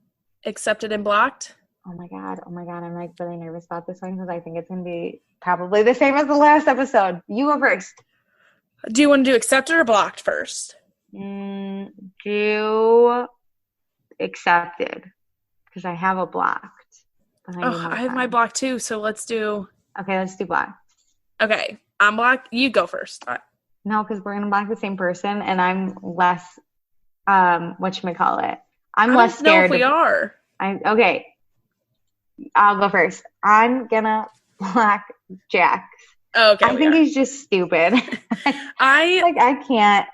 Accepted and Blocked? Oh my God. I'm like really nervous about this one because I think it's going to be probably the same as the last episode. You go first. Do you want to do Accepted or Blocked first? Do Accepted because I have a Blocked. I have my Blocked too, so let's do... Okay, let's do Blocked. Okay, I'm Blocked. You go first. No, because we're going to block the same person and I'm less, whatchamacallit. I'm less scared. I don't know if we are. Okay. I'll go first. I'm gonna block Jax. Okay. I think he's just stupid. I can't.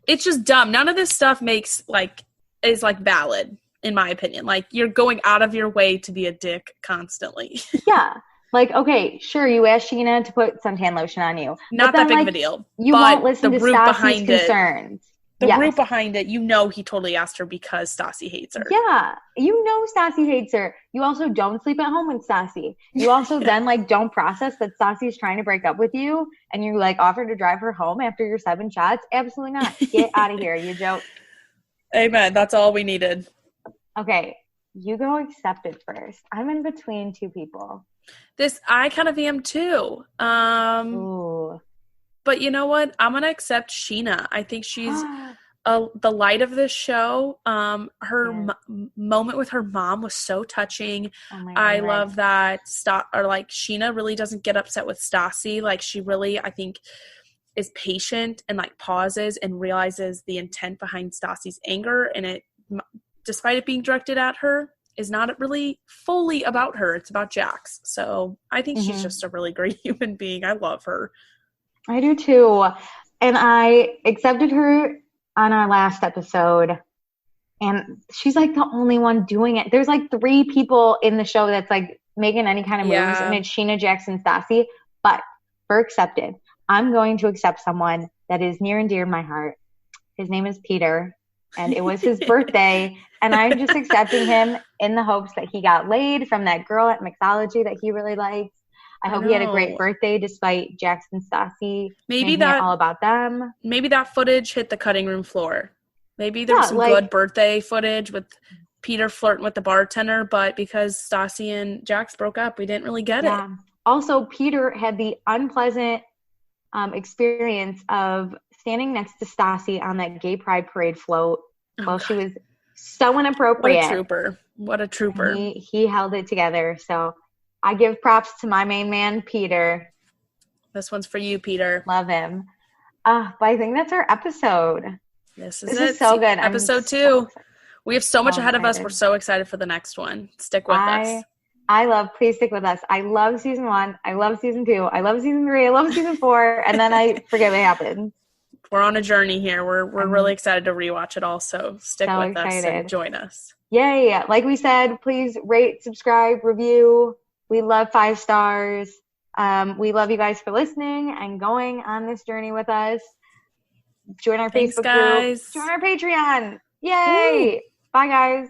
It's just dumb. None of this stuff is valid in my opinion. Like you're going out of your way to be a dick constantly. Yeah. Like, okay, sure, you asked Sheena to put suntan lotion on you. Not that big of a deal. You won't listen to Stassi's concerns. The root behind it, he totally asked her because Stassi hates her. Yeah, Stassi hates her. You also don't sleep at home with Stassi. You also then don't process that Stassi's trying to break up with you and you offer to drive her home after your 7 shots. Absolutely not. Get out of here. You joke. Amen. That's all we needed. Okay, you go Accepted first. I'm in between 2 people. I kind of am too. Ooh. But you know what? I'm going to accept Sheena. I think she's the light of this show. Her moment with her mom was so touching. Oh my God, I love that Sheena really doesn't get upset with Stassi. Like, she really, I think, is patient and like pauses and realizes the intent behind Stassi's anger, and it, despite it being directed at her, is not really fully about her. It's about Jax. So I think she's just a really great human being. I love her. I do too. And I accepted her on our last episode, and she's like the only one doing it. There's like 3 people in the show that's like making any kind of moves, and it's Sheena, Jax, and Stassi. But for accepted, I'm going to accept someone that is near and dear to my heart. His name is Peter, and it was his birthday, and I'm just accepting him in the hopes that he got laid from that girl at mixology that he really likes. I hope he had a great birthday despite Jax and Stassi making it all about them. Maybe that footage hit the cutting room floor. Maybe there was some good birthday footage with Peter flirting with the bartender, but because Stassi and Jax broke up, we didn't really get it. Also, Peter had the unpleasant experience of standing next to Stassi on that gay pride parade float while she was so inappropriate. What a trooper. He held it together. So I give props to my main man, Peter. This one's for you, Peter. Love him. But I think that's our episode. This is so good. Episode 2. We have so much ahead of us. We're so excited for the next one. Stick with us. Please stick with us. I love season 1. I love season 2. I love season 3. I love season 4. And then I forget what happened. We're on a journey here. We're really excited to rewatch it all. So stick with us and join us. Yay. Like we said, please rate, subscribe, review. We love 5 stars. We love you guys for listening and going on this journey with us. Join our Facebook group. Join our Patreon. Yay. Woo. Bye, guys.